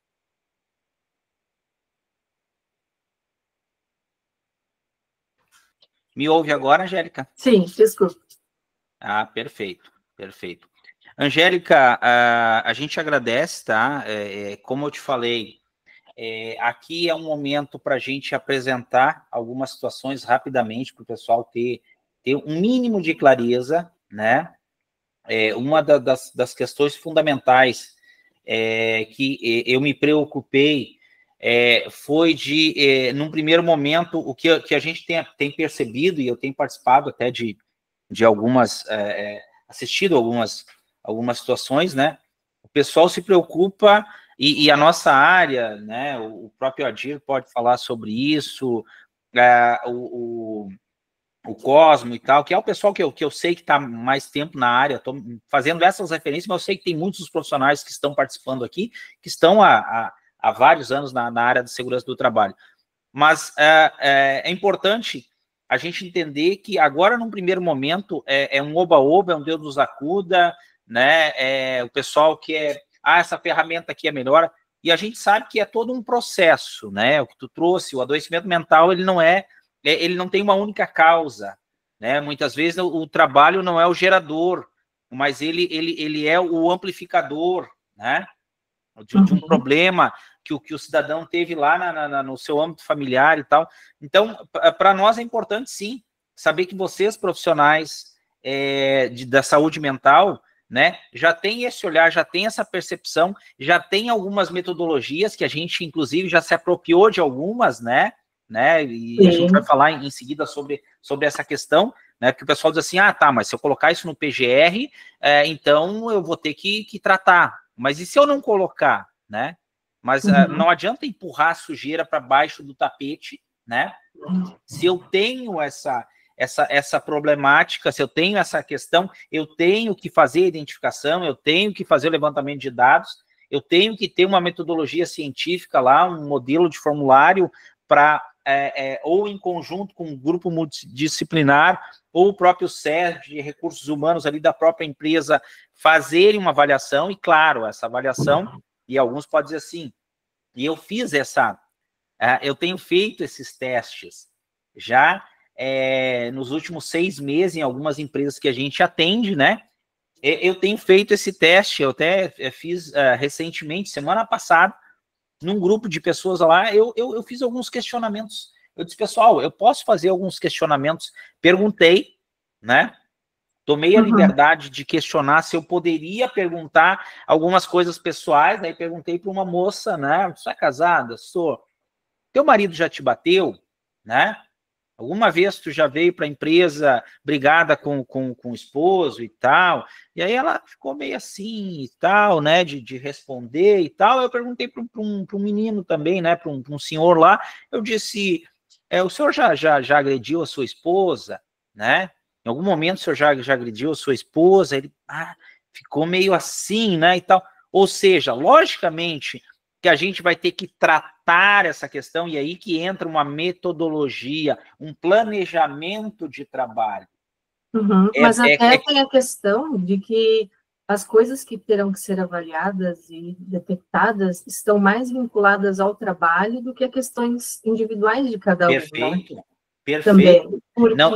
Me ouve agora, Angélica? Sim, desculpa. Ah, perfeito, perfeito. Angélica, a gente agradece, tá? Como eu te falei, aqui é um momento para a gente apresentar algumas situações rapidamente para o pessoal ter um mínimo de clareza, né? Uma das questões fundamentais que eu me preocupei foi num primeiro momento, o que a gente tem percebido, e eu tenho participado até de algumas, assistido algumas situações, né? O pessoal se preocupa, e a nossa área, né? O próprio Adir pode falar sobre isso, o Cosmo e tal, que é o pessoal que eu sei que está mais tempo na área, estou fazendo essas referências, mas eu sei que tem muitos profissionais que estão participando aqui, que estão há vários anos na área de segurança do trabalho. Mas é importante a gente entender que agora, num primeiro momento, é um oba-oba, é um Deus nos acuda, né? O pessoal que essa ferramenta aqui é melhor, e a gente sabe que é todo um processo, né? O que tu trouxe, o adoecimento mental, ele não tem uma única causa, né? Muitas vezes o trabalho não é o gerador, mas ele é o amplificador, né? De um problema que o cidadão teve lá no seu âmbito familiar e tal. Então, para nós é importante, sim, saber que vocês, profissionais da saúde mental, né, já tem esse olhar, já tem essa percepção, já tem algumas metodologias que a gente, inclusive, já se apropriou de algumas, né, e sim, a gente vai falar em seguida sobre essa questão, né, porque o pessoal diz assim, tá, mas se eu colocar isso no PGR, então eu vou ter que tratar. Mas e se eu não colocar, né? Mas não adianta empurrar a sujeira para baixo do tapete, né? Se eu tenho essa problemática, se eu tenho essa questão, eu tenho que fazer a identificação, eu tenho que fazer o levantamento de dados, eu tenho que ter uma metodologia científica lá, um modelo de formulário para, ou em conjunto com um grupo multidisciplinar, ou o próprio SER de recursos humanos ali da própria empresa fazerem uma avaliação, e claro, essa avaliação, e alguns podem dizer assim, e eu fiz eu tenho feito esses testes já nos últimos 6 meses em algumas empresas que a gente atende, né? Eu tenho feito esse teste, eu até fiz recentemente, semana passada, num grupo de pessoas lá, eu fiz alguns questionamentos. Eu disse, pessoal, eu posso fazer alguns questionamentos? Perguntei, né? Tomei a liberdade de questionar se eu poderia perguntar algumas coisas pessoais, aí perguntei para uma moça, né? Você é casada? Sou. Teu marido já te bateu, né? Alguma vez tu já veio para a empresa brigada com o esposo e tal? E aí ela ficou meio assim e tal, né? De responder e tal. Eu perguntei para um menino também, né? Para um senhor lá. Eu disse, o senhor já agrediu a sua esposa, né? Em algum momento o senhor já agrediu a sua esposa? Ele ficou meio assim, né? E tal. Ou seja, logicamente que a gente vai ter que tratar essa questão, e aí que entra uma metodologia, um planejamento de trabalho. Mas até tem a questão de que as coisas que terão que ser avaliadas e detectadas estão mais vinculadas ao trabalho do que a questões individuais de cada um. Perfeito, né? perfeito. Também, porque não.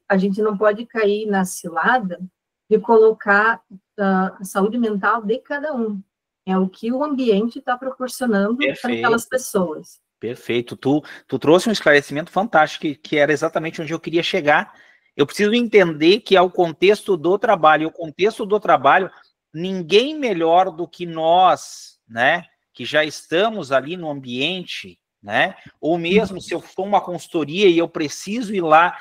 A gente não pode cair na cilada de colocar a saúde mental de cada um. É o que o ambiente está proporcionando para aquelas pessoas. Perfeito. Tu trouxe um esclarecimento fantástico, que era exatamente onde eu queria chegar. Eu preciso entender que é o contexto do trabalho. E o contexto do trabalho, ninguém melhor do que nós, né? Que já estamos ali no ambiente, né? Ou mesmo se eu for uma consultoria e eu preciso ir lá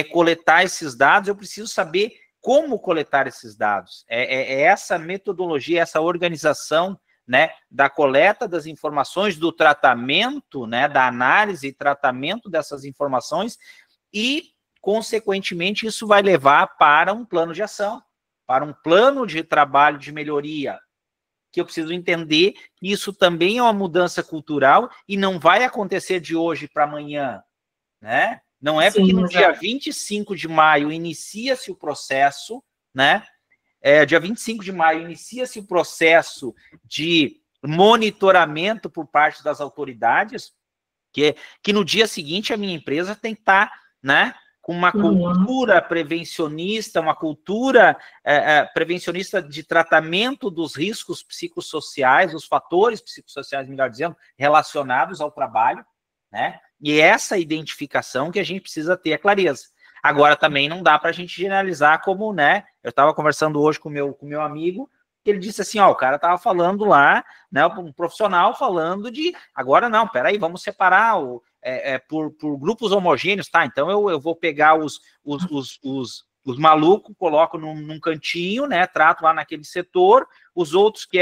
coletar esses dados, eu preciso saber como coletar esses dados. Essa metodologia, essa organização, né, da coleta das informações, do tratamento, né, da análise e tratamento dessas informações e, consequentemente, isso vai levar para um plano de ação, para um plano de trabalho de melhoria, que eu preciso entender que isso também é uma mudança cultural e não vai acontecer de hoje para amanhã, né? Não é porque no dia 25 de maio inicia-se o processo, né? Dia 25 de maio inicia-se o processo de monitoramento por parte das autoridades, que no dia seguinte a minha empresa tem que estar, né, com uma cultura prevencionista, uma cultura prevencionista de tratamento dos riscos psicossociais, os fatores psicossociais, melhor dizendo, relacionados ao trabalho, né? E essa identificação que a gente precisa ter a clareza. Agora, também não dá para a gente generalizar como, né? Eu estava conversando hoje com o meu amigo, que ele disse assim, ó, o cara estava falando lá, né, um profissional falando de, agora não, peraí, vamos separar por grupos homogêneos, tá? Então eu vou pegar os malucos, coloco num cantinho, né, trato lá naquele setor, os outros que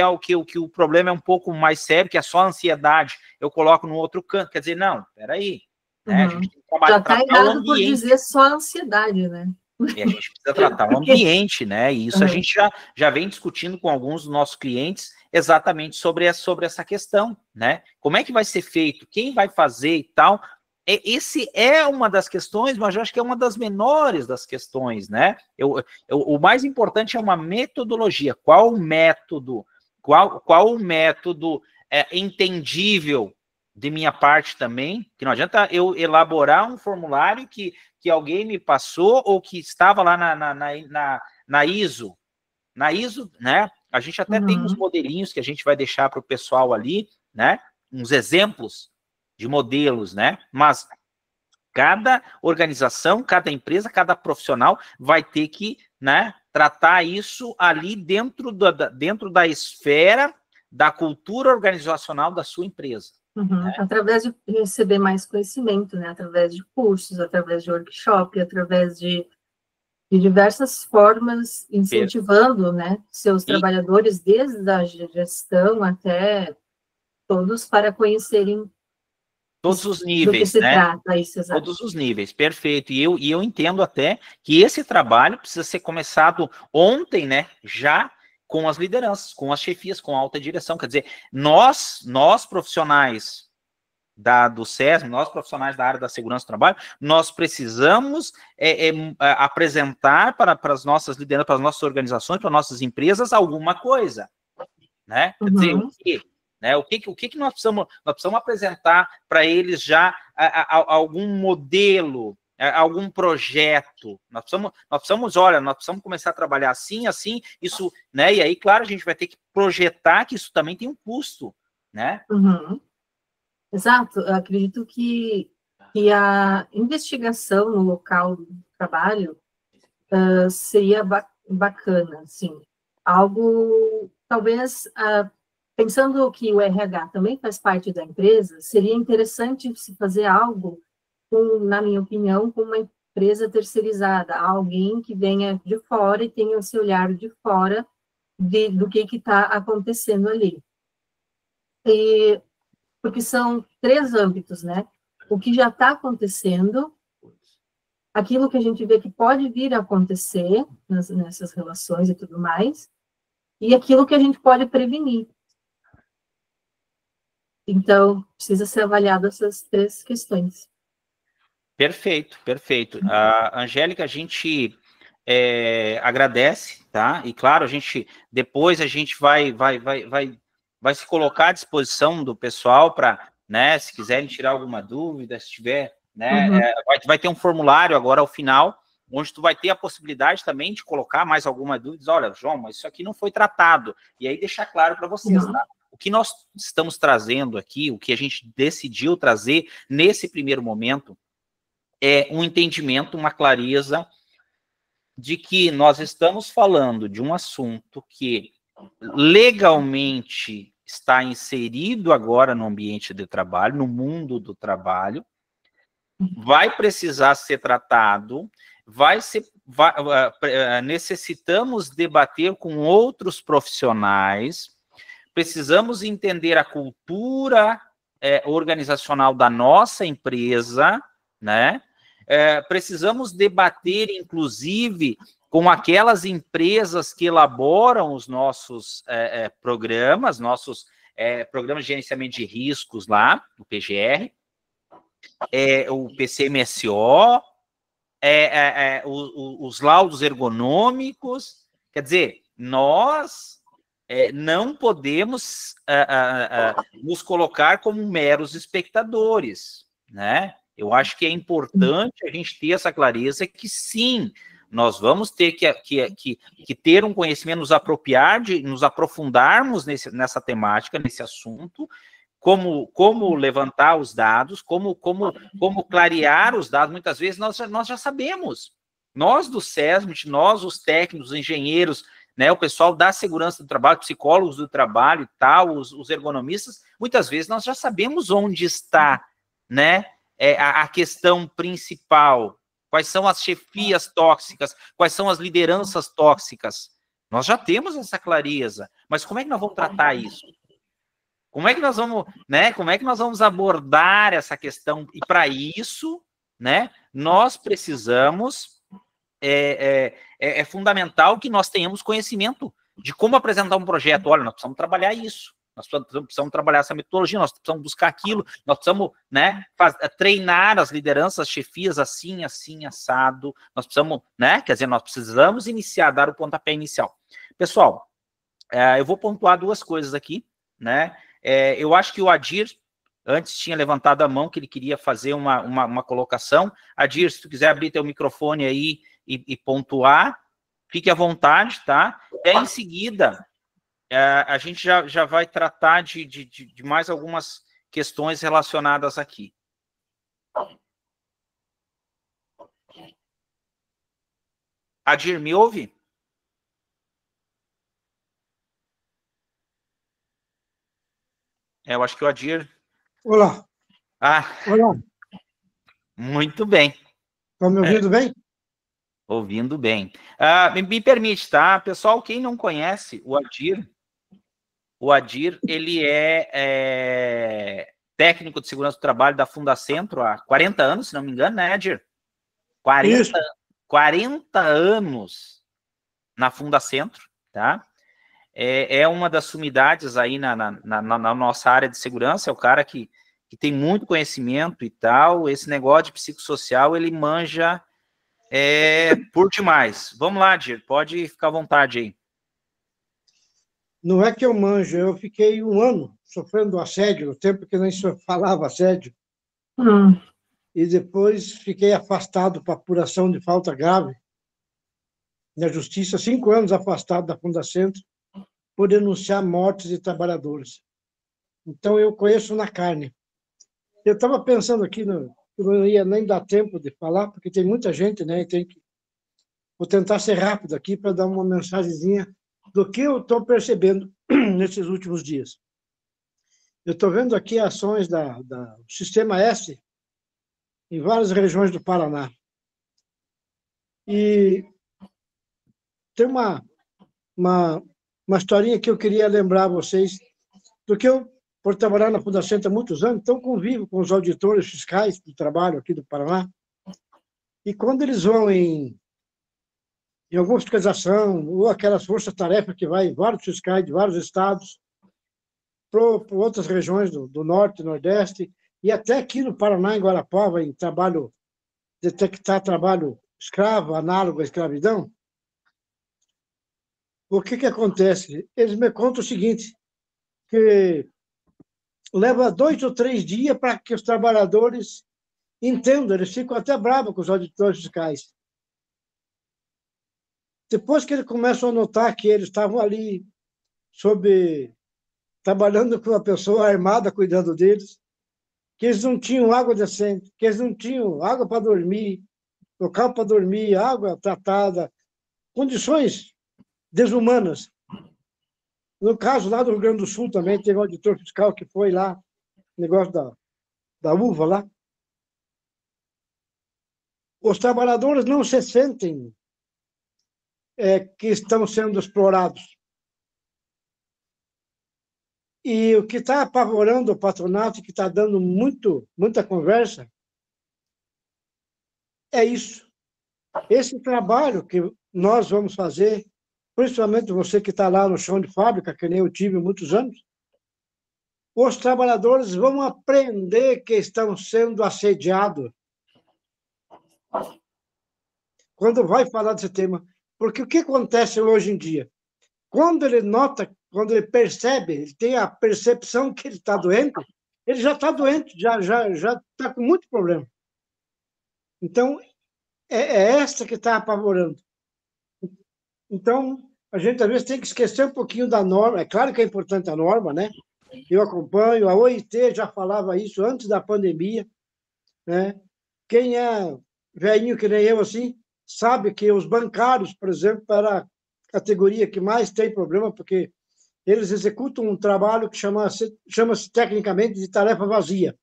o problema é um pouco mais sério, que é só ansiedade, eu coloco no outro canto, quer dizer, não, peraí, né, a gente tem que trabalhar, já está errado por dizer só ansiedade, né? E a gente precisa tratar o ambiente, né? E isso a gente já vem discutindo com alguns dos nossos clientes exatamente sobre essa questão, né? Como é que vai ser feito? Quem vai fazer e tal? Esse é uma das questões, mas eu acho que é uma das menores das questões, né? O mais importante é uma metodologia. Qual o método? Qual o método entendível de minha parte também? Que não adianta eu elaborar um formulário que alguém me passou ou que estava lá na ISO. Na ISO, né? A gente até tem uns modelinhos que a gente vai deixar para o pessoal ali, né? Uns exemplos de modelos, né? Mas cada organização, cada empresa, cada profissional vai ter que, né, tratar isso ali dentro da esfera da cultura organizacional da sua empresa. Né? Através de receber mais conhecimento, né? Através de cursos, através de workshop, através de diversas formas, incentivando, né, seus trabalhadores, desde a gestão até todos, para conhecerem todos os níveis, do que se né? trata, isso, exato. Todos os níveis, perfeito. E eu entendo até que esse trabalho precisa ser começado ontem, né? Já com as lideranças, com as chefias, com a alta direção. Quer dizer, nós profissionais do SESM, nós profissionais da área da segurança do trabalho, nós precisamos apresentar para as nossas lideranças, para as nossas organizações, para as nossas empresas, alguma coisa, né? Quer dizer, o quê? Né? O que nós precisamos apresentar para eles já algum modelo, algum projeto. Nós precisamos começar a trabalhar assim, isso, né? E aí, claro, a gente vai ter que projetar que isso também tem um custo, né? Exato, eu acredito que a investigação no local do trabalho seria bacana, assim, algo, talvez, pensando que o RH também faz parte da empresa, seria interessante se fazer algo, na minha opinião, com uma empresa terceirizada, alguém que venha de fora e tenha esse olhar de fora do que está acontecendo ali. Porque são 3 âmbitos, né? O que já está acontecendo, aquilo que a gente vê que pode vir a acontecer nessas relações e tudo mais, e aquilo que a gente pode prevenir. Então, precisa ser avaliado essas 3 questões. Perfeito, perfeito. Angélica, a gente agradece, tá? E claro, depois a gente vai se colocar à disposição do pessoal para, né, se quiserem tirar alguma dúvida, se tiver, né, vai ter um formulário agora ao final, onde tu vai ter a possibilidade também de colocar mais alguma dúvida. Olha, João, mas isso aqui não foi tratado. E aí deixar claro para vocês, tá? O que nós estamos trazendo aqui, o que a gente decidiu trazer nesse primeiro momento, é um entendimento, uma clareza de que nós estamos falando de um assunto que legalmente está inserido agora no ambiente de trabalho, no mundo do trabalho, vai precisar ser tratado, necessitamos debater com outros profissionais precisamos entender a cultura organizacional da nossa empresa, né? Precisamos debater, inclusive, com aquelas empresas que elaboram os nossos programas, programas de gerenciamento de riscos lá, o PGR, o PCMSO, os laudos ergonômicos. Quer dizer, nós não podemos nos colocar como meros espectadores, né? Eu acho que é importante a gente ter essa clareza que, sim, nós vamos ter que ter um conhecimento, nos apropriar, nos aprofundarmos nessa temática, nesse assunto, como levantar os dados, como clarear os dados. Muitas vezes nós já sabemos. Nós do SESMIT, nós os técnicos, os engenheiros, né, o pessoal da segurança do trabalho, psicólogos do trabalho e tal, os ergonomistas, muitas vezes nós já sabemos onde está, né, a questão principal, quais são as chefias tóxicas, quais são as lideranças tóxicas. Nós já temos essa clareza, mas como é que nós vamos tratar isso? Como é que nós vamos, né, como é que nós vamos abordar essa questão? E para isso, né, nós precisamos, é fundamental que nós tenhamos conhecimento de como apresentar um projeto. Olha, nós precisamos trabalhar isso, nós precisamos trabalhar essa metodologia, nós precisamos buscar aquilo, nós precisamos, né, treinar as lideranças, as chefias assim, assim, assado, nós precisamos, né, quer dizer, nós precisamos dar o pontapé inicial. Pessoal, eu vou pontuar duas coisas aqui, né, eu acho que o Adir, antes tinha levantado a mão que ele queria fazer uma colocação. Adir, se tu quiser abrir teu microfone aí e pontuar, fique à vontade, tá? E aí, em seguida, a gente já vai tratar de mais algumas questões relacionadas aqui. Adir, me ouve? Eu acho que o Adir... Olá. Olá. Muito bem. Estão me ouvindo bem? Ouvindo bem. Me permite, tá? Pessoal, quem não conhece o Adir, ele é técnico de segurança do trabalho da Fundacentro há 40 anos, se não me engano, né, Adir? 40 anos na Fundacentro, tá? É uma das sumidades aí na nossa área de segurança, é o cara que tem muito conhecimento e tal. Esse negócio de psicossocial, ele manja por demais. Vamos lá, Dir, pode ficar à vontade aí. Não é que eu manjo, eu fiquei 1 ano sofrendo assédio, no tempo que nem se falava assédio. E depois fiquei afastado para apuração de falta grave na justiça, 5 anos afastado da Fundacentro, por denunciar mortes de trabalhadores. Então, eu conheço na carne. Eu estava pensando aqui, não ia nem dar tempo de falar, porque tem muita gente, né? Vou tentar ser rápido aqui para dar uma mensagenzinha do que eu estou percebendo nesses últimos dias. Eu estou vendo aqui ações do Sistema S em várias regiões do Paraná. E tem uma historinha que eu queria lembrar a vocês, porque eu, por trabalhar na Fundacentro há muitos anos, então convivo com os auditores fiscais do trabalho aqui do Paraná, e quando eles vão em alguma fiscalização, ou aquelas forças-tarefas que vai em vários fiscais de vários estados, para outras regiões do Norte, Nordeste, e até aqui no Paraná, em Guarapuava, em detectar trabalho escravo, análogo à escravidão, o que acontece? Eles me contam o seguinte, que leva 2 ou 3 dias para que os trabalhadores entendam, eles ficam até bravos com os auditores fiscais. Depois que eles começam a notar que eles estavam ali trabalhando com uma pessoa armada cuidando deles, que eles não tinham água decente, que eles não tinham água para dormir, local para dormir, água tratada, condições desumanas. No caso lá do Rio Grande do Sul também teve um auditor fiscal que foi lá, negócio da uva lá. Os trabalhadores não se sentem que estão sendo explorados. E o que está apavorando o patronato, que está dando muita conversa, é isso. Esse trabalho que nós vamos fazer, principalmente você que está lá no chão de fábrica, que nem eu tive muitos anos, os trabalhadores vão aprender que estão sendo assediados quando vai falar desse tema. Porque o que acontece hoje em dia? Quando ele nota, quando ele percebe, ele tem a percepção que ele está doente, ele já está doente, já está com muito problema. Então, é essa que está apavorando. Então, a gente às vezes tem que esquecer um pouquinho da norma. É claro que é importante a norma, né? Eu acompanho, a OIT já falava isso antes da pandemia, né? Quem é velhinho que nem eu, assim, sabe que os bancários, por exemplo, era a categoria que mais tem problema, porque eles executam um trabalho que chama-se tecnicamente de tarefa vazia.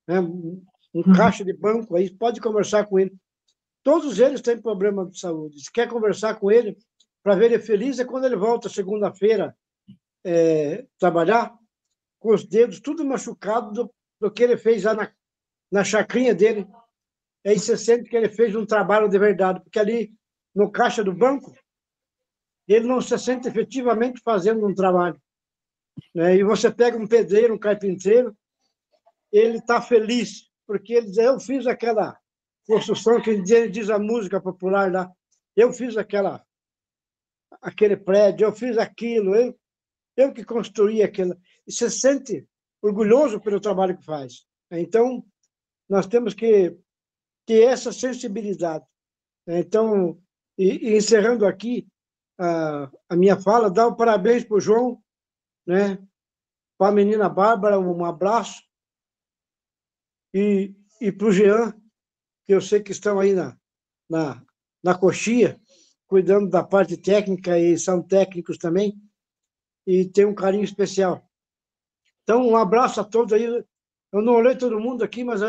Né? Um caixa de banco, aí pode conversar com ele. Todos eles têm problema de saúde. Se quer conversar com ele, para ver ele feliz, é quando ele volta segunda-feira trabalhar, com os dedos tudo machucado do que ele fez lá na chacrinha dele. Aí você sente que ele fez um trabalho de verdade, porque ali no caixa do banco, ele não se sente efetivamente fazendo um trabalho. Né? E você pega um pedreiro, um carpinteiro, ele está feliz, porque ele diz, eu fiz aquela construção que ele diz a música popular lá, eu fiz aquele prédio, eu fiz aquilo, eu que construí aquilo. E você se sente orgulhoso pelo trabalho que faz. Então, nós temos que ter essa sensibilidade. Então, e encerrando aqui a minha fala, dar o parabéns para o João, né? Para a menina Bárbara, um abraço, e para o Jean, que eu sei que estão aí na coxia, cuidando da parte técnica, e são técnicos também, e tem um carinho especial. Então, um abraço a todos aí. Eu não olhei todo mundo aqui, mas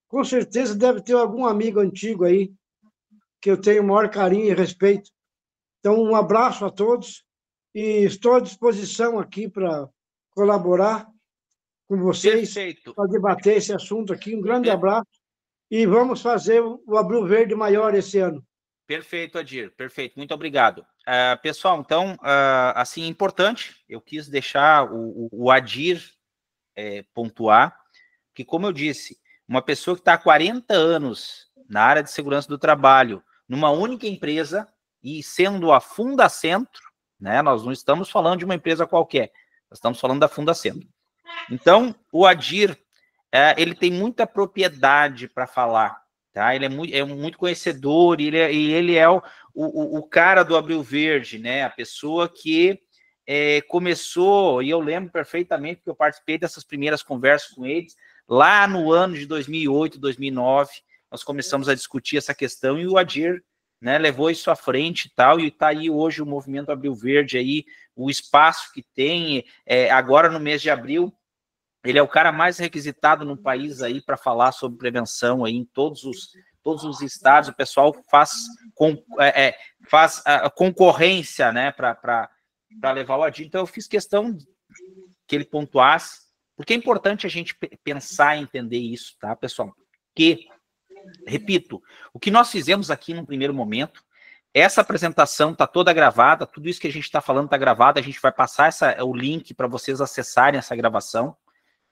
com certeza deve ter algum amigo antigo aí, que eu tenho o maior carinho e respeito. Então, um abraço a todos, e estou à disposição aqui para colaborar com vocês, para debater esse assunto aqui. Um grande abraço, e vamos fazer o Abril Verde maior esse ano. Perfeito, Adir, perfeito, muito obrigado. Pessoal, então, assim, importante, eu quis deixar o Adir pontuar, que, como eu disse, uma pessoa que está há 40 anos na área de segurança do trabalho, numa única empresa, e sendo a Fundacentro, né, nós não estamos falando de uma empresa qualquer, nós estamos falando da Fundacentro. Então, o Adir, ele tem muita propriedade para falar, tá? Ele é muito conhecedor, e ele é o cara do Abril Verde, né? A pessoa que começou, e eu lembro perfeitamente que eu participei dessas primeiras conversas com eles, lá no ano de 2008, 2009, nós começamos a discutir essa questão, e o Adir, né, levou isso à frente e tal, e está aí hoje o movimento Abril Verde, aí, o espaço que tem, agora no mês de abril, ele é o cara mais requisitado no país aí para falar sobre prevenção aí em todos os estados. O pessoal faz a concorrência, né, para levar o Adir. Então eu fiz questão que ele pontuasse, porque é importante a gente pensar e entender isso, tá, pessoal? Que, repito, o que nós fizemos aqui no primeiro momento, essa apresentação está toda gravada, tudo isso que a gente está falando está gravado, a gente vai passar o link para vocês acessarem essa gravação,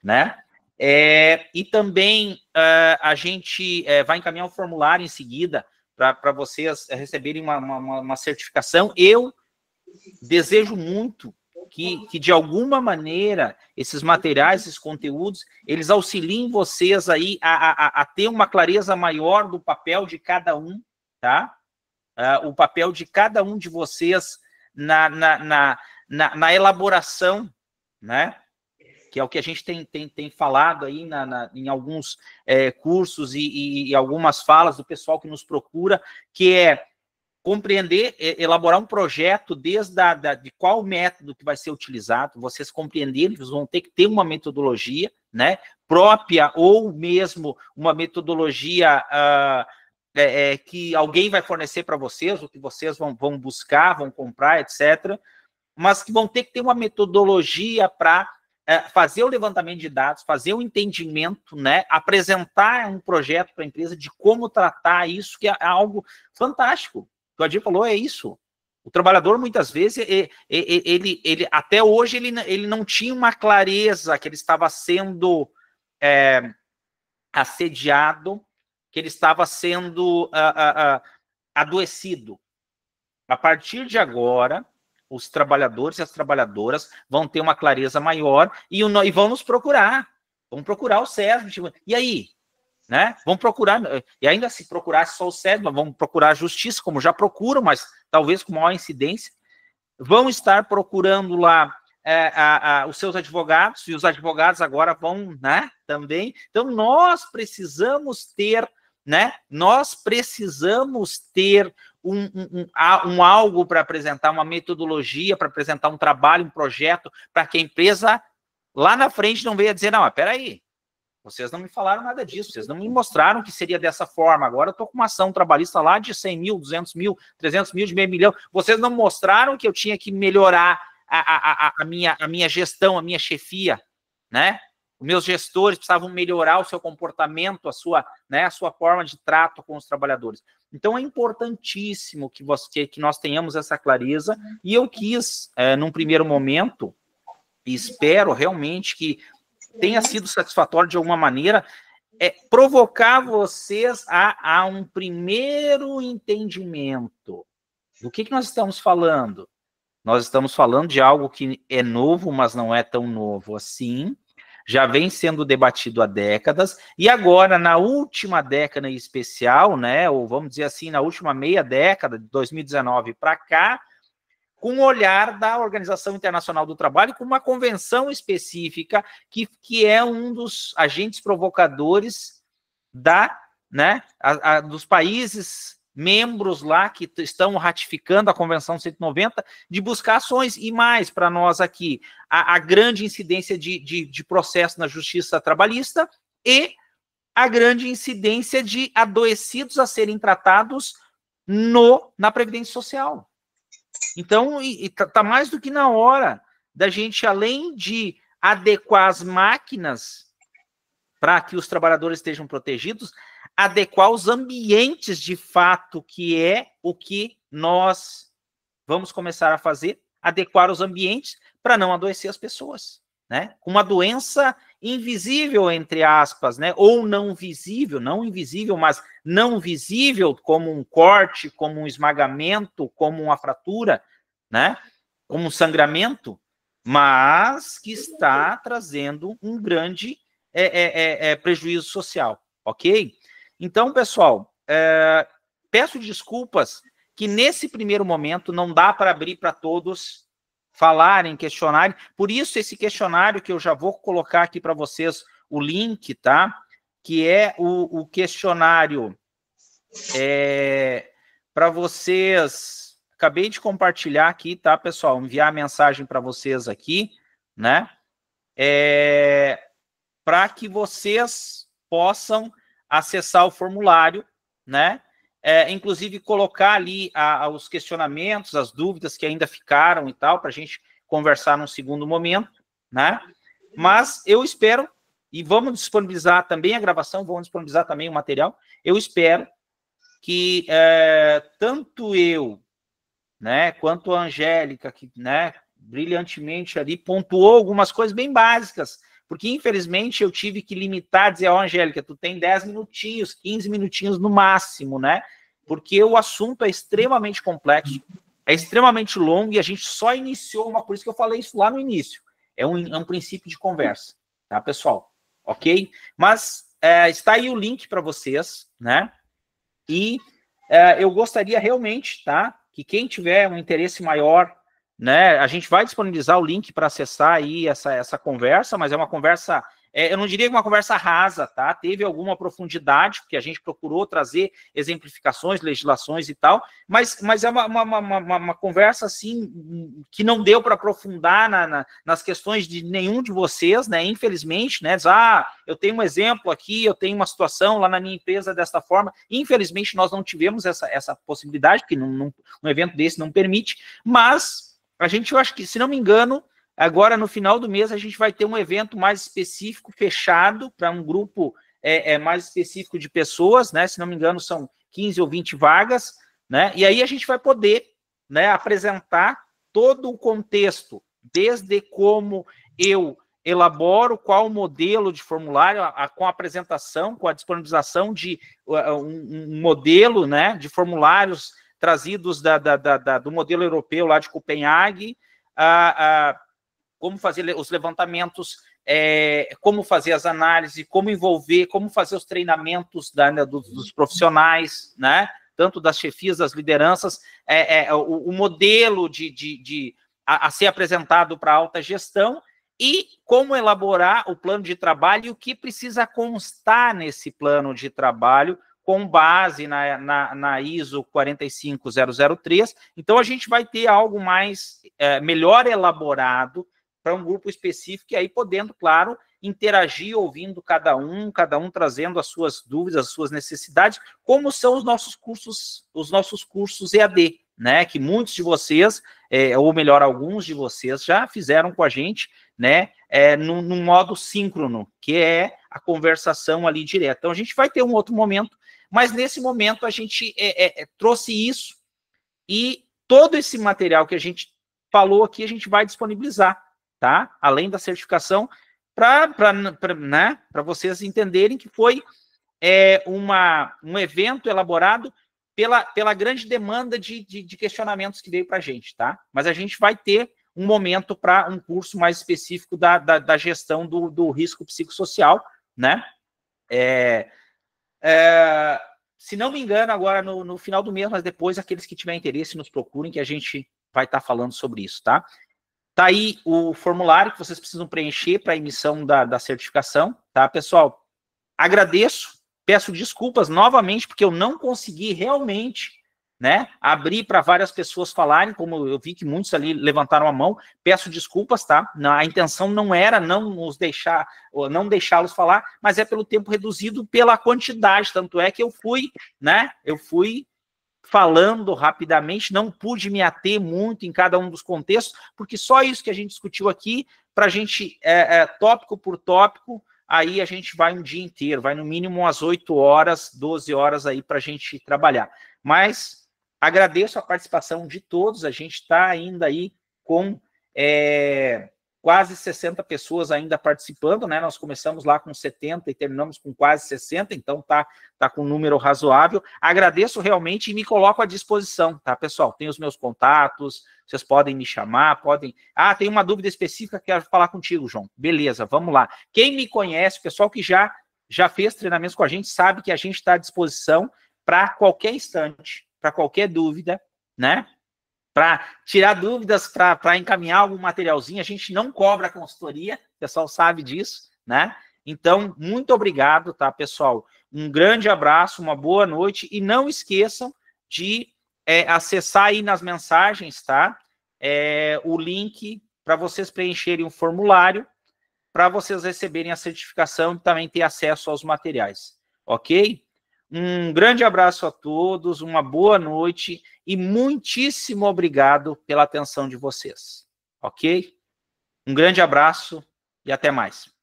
né? E também a gente vai encaminhar um formulário em seguida para vocês receberem uma certificação. Eu desejo muito que de alguma maneira esses materiais, esses conteúdos, eles auxiliem vocês aí a ter uma clareza maior do papel de cada um, tá? O papel de cada um de vocês na elaboração, né? Que é o que a gente tem falado aí em alguns cursos e algumas falas do pessoal que nos procura, que é compreender, elaborar um projeto desde de qual método que vai ser utilizado, vocês compreenderem, vocês vão ter que ter uma metodologia, né, própria, ou mesmo uma metodologia que alguém vai fornecer para vocês, ou que vocês vão buscar, vão comprar, etc., mas que vão ter que ter uma metodologia para fazer o levantamento de dados, fazer o entendimento, né, apresentar um projeto para a empresa de como tratar isso, que é algo fantástico. O que o Adir falou é isso. O trabalhador, muitas vezes, ele até hoje, ele não tinha uma clareza que ele estava sendo assediado, que ele estava sendo adoecido. A partir de agora, os trabalhadores e as trabalhadoras vão ter uma clareza maior e vão nos procurar. Vão procurar o SESB. Tipo, e aí? Né? Vão procurar, e ainda se procurasse só o SESB, vão procurar a justiça, como já procuram, mas talvez com maior incidência. Vão estar procurando lá os seus advogados, e os advogados agora vão, né, também. Então, nós precisamos ter, né, um algo para apresentar, uma metodologia, para apresentar um trabalho, um projeto, para que a empresa lá na frente não venha dizer, não, espera aí, vocês não me falaram nada disso, vocês não me mostraram que seria dessa forma, agora eu estou com uma ação trabalhista lá de 100 mil, 200 mil, 300 mil, de meio milhão, vocês não mostraram que eu tinha que melhorar a minha gestão, a minha chefia, né? Os meus gestores precisavam melhorar o seu comportamento, a sua forma de trato com os trabalhadores. Então, é importantíssimo que nós tenhamos essa clareza, e eu quis, num primeiro momento, e espero realmente que tenha sido satisfatório de alguma maneira, provocar vocês a um primeiro entendimento do que nós estamos falando. Nós estamos falando de algo que é novo, mas não é tão novo assim, já vem sendo debatido há décadas, e agora, na última década em especial, né, ou vamos dizer assim, na última meia década, de 2019 para cá, com o olhar da Organização Internacional do Trabalho, com uma convenção específica, que é um dos agentes provocadores dos países membros lá que estão ratificando a Convenção 190, de buscar ações, e mais para nós aqui, a grande incidência de processo na justiça trabalhista e a grande incidência de adoecidos a serem tratados na Previdência Social. Então, está mais do que na hora da gente, além de adequar as máquinas para que os trabalhadores estejam protegidos, adequar os ambientes de fato, que é o que nós vamos começar a fazer, adequar os ambientes para não adoecer as pessoas, né? Uma doença invisível, entre aspas, né? Ou não visível, não invisível, mas não visível, como um corte, como um esmagamento, como uma fratura, né? Como um sangramento, mas que está trazendo um grande prejuízo social, ok? Então, pessoal, peço desculpas que nesse primeiro momento não dá para abrir para todos falarem, questionarem. Por isso, esse questionário que eu já vou colocar aqui para vocês, o link, tá? Que é o questionário para vocês. Acabei de compartilhar aqui, tá, pessoal? Enviar a mensagem para vocês aqui, né? Para que vocês possam acessar o formulário, né? Inclusive colocar ali os questionamentos, as dúvidas que ainda ficaram e tal, para a gente conversar num segundo momento, né? Mas eu espero, e vamos disponibilizar também a gravação, vamos disponibilizar também o material, eu espero que tanto eu, né, quanto a Angélica, que, né, brilhantemente ali pontuou algumas coisas bem básicas, porque, infelizmente, eu tive que limitar, dizer, Angélica, tu tem 10 minutinhos, 15 minutinhos no máximo, né? Porque o assunto é extremamente complexo, é extremamente longo, e a gente só iniciou por isso que eu falei isso lá no início. É um princípio de conversa, tá, pessoal? Ok? Mas está aí o link para vocês, né? E eu gostaria realmente, tá, que quem tiver um interesse maior, né, a gente vai disponibilizar o link para acessar aí essa conversa, mas é uma conversa, eu não diria que uma conversa rasa, tá? Teve alguma profundidade, porque a gente procurou trazer exemplificações, legislações e tal, mas é uma conversa, assim, que não deu para aprofundar nas questões de nenhum de vocês, né? Infelizmente, né? Diz, eu tenho um exemplo aqui, eu tenho uma situação lá na minha empresa desta forma. Infelizmente, nós não tivemos essa possibilidade, porque um evento desse não permite, mas a gente, eu acho que, se não me engano, agora no final do mês a gente vai ter um evento mais específico, fechado, para um grupo mais específico de pessoas, né? Se não me engano, são 15 ou 20 vagas, né? E aí a gente vai poder, né, apresentar todo o contexto, desde como eu elaboro, qual o modelo de formulário, com a apresentação, com a disponibilização de um modelo, né, de formulários trazidos do modelo europeu lá de Copenhague, como fazer os levantamentos, como fazer as análises, como envolver, como fazer os treinamentos dos profissionais, né, tanto das chefias, das lideranças, o modelo a ser apresentado para a alta gestão, e como elaborar o plano de trabalho e o que precisa constar nesse plano de trabalho com base na ISO 45003. Então, a gente vai ter algo mais, melhor elaborado para um grupo específico, e aí podendo, claro, interagir, ouvindo cada um trazendo as suas dúvidas, as suas necessidades, como são os nossos cursos EAD, né, que muitos de vocês, ou melhor, alguns de vocês já fizeram com a gente, né, num modo síncrono, que é a conversação ali direta. Então, a gente vai ter um outro momento, mas nesse momento a gente trouxe isso, e todo esse material que a gente falou aqui, a gente vai disponibilizar, tá? Além da certificação, né, para vocês entenderem que foi um evento elaborado pela grande demanda de questionamentos que veio para a gente, tá? Mas a gente vai ter um momento para um curso mais específico da gestão do risco psicossocial, né? Se não me engano, agora no final do mês, mas depois, aqueles que tiverem interesse, nos procurem, que a gente vai estar falando sobre isso, tá? Tá aí o formulário que vocês precisam preencher para a emissão da certificação, tá, pessoal? Agradeço, peço desculpas novamente, porque eu não consegui realmente, né, abrir para várias pessoas falarem, como eu vi que muitos ali levantaram a mão. Peço desculpas, tá? A intenção não era não deixá-los falar, mas é pelo tempo reduzido, pela quantidade, tanto é que eu fui falando rapidamente, não pude me ater muito em cada um dos contextos, porque só isso que a gente discutiu aqui, para a gente, tópico por tópico, aí a gente vai um dia inteiro, vai no mínimo umas 8 horas, 12 horas aí para a gente trabalhar. Mas agradeço a participação de todos, a gente está ainda aí com quase 60 pessoas ainda participando, né? Nós começamos lá com 70 e terminamos com quase 60, então tá com um número razoável. Agradeço realmente e me coloco à disposição, tá, pessoal? Tem os meus contatos, vocês podem me chamar, podem... Ah, tem uma dúvida específica que quero falar contigo, João. Beleza, vamos lá. Quem me conhece, o pessoal que já fez treinamentos com a gente, sabe que a gente está à disposição para qualquer instante, para qualquer dúvida, né? Para tirar dúvidas, para encaminhar algum materialzinho. A gente não cobra consultoria, o pessoal sabe disso, né? Então, muito obrigado, tá, pessoal? Um grande abraço, uma boa noite, e não esqueçam de acessar aí nas mensagens, tá? O link para vocês preencherem um formulário, para vocês receberem a certificação e também ter acesso aos materiais, ok? Um grande abraço a todos, uma boa noite e muitíssimo obrigado pela atenção de vocês, ok? Um grande abraço e até mais.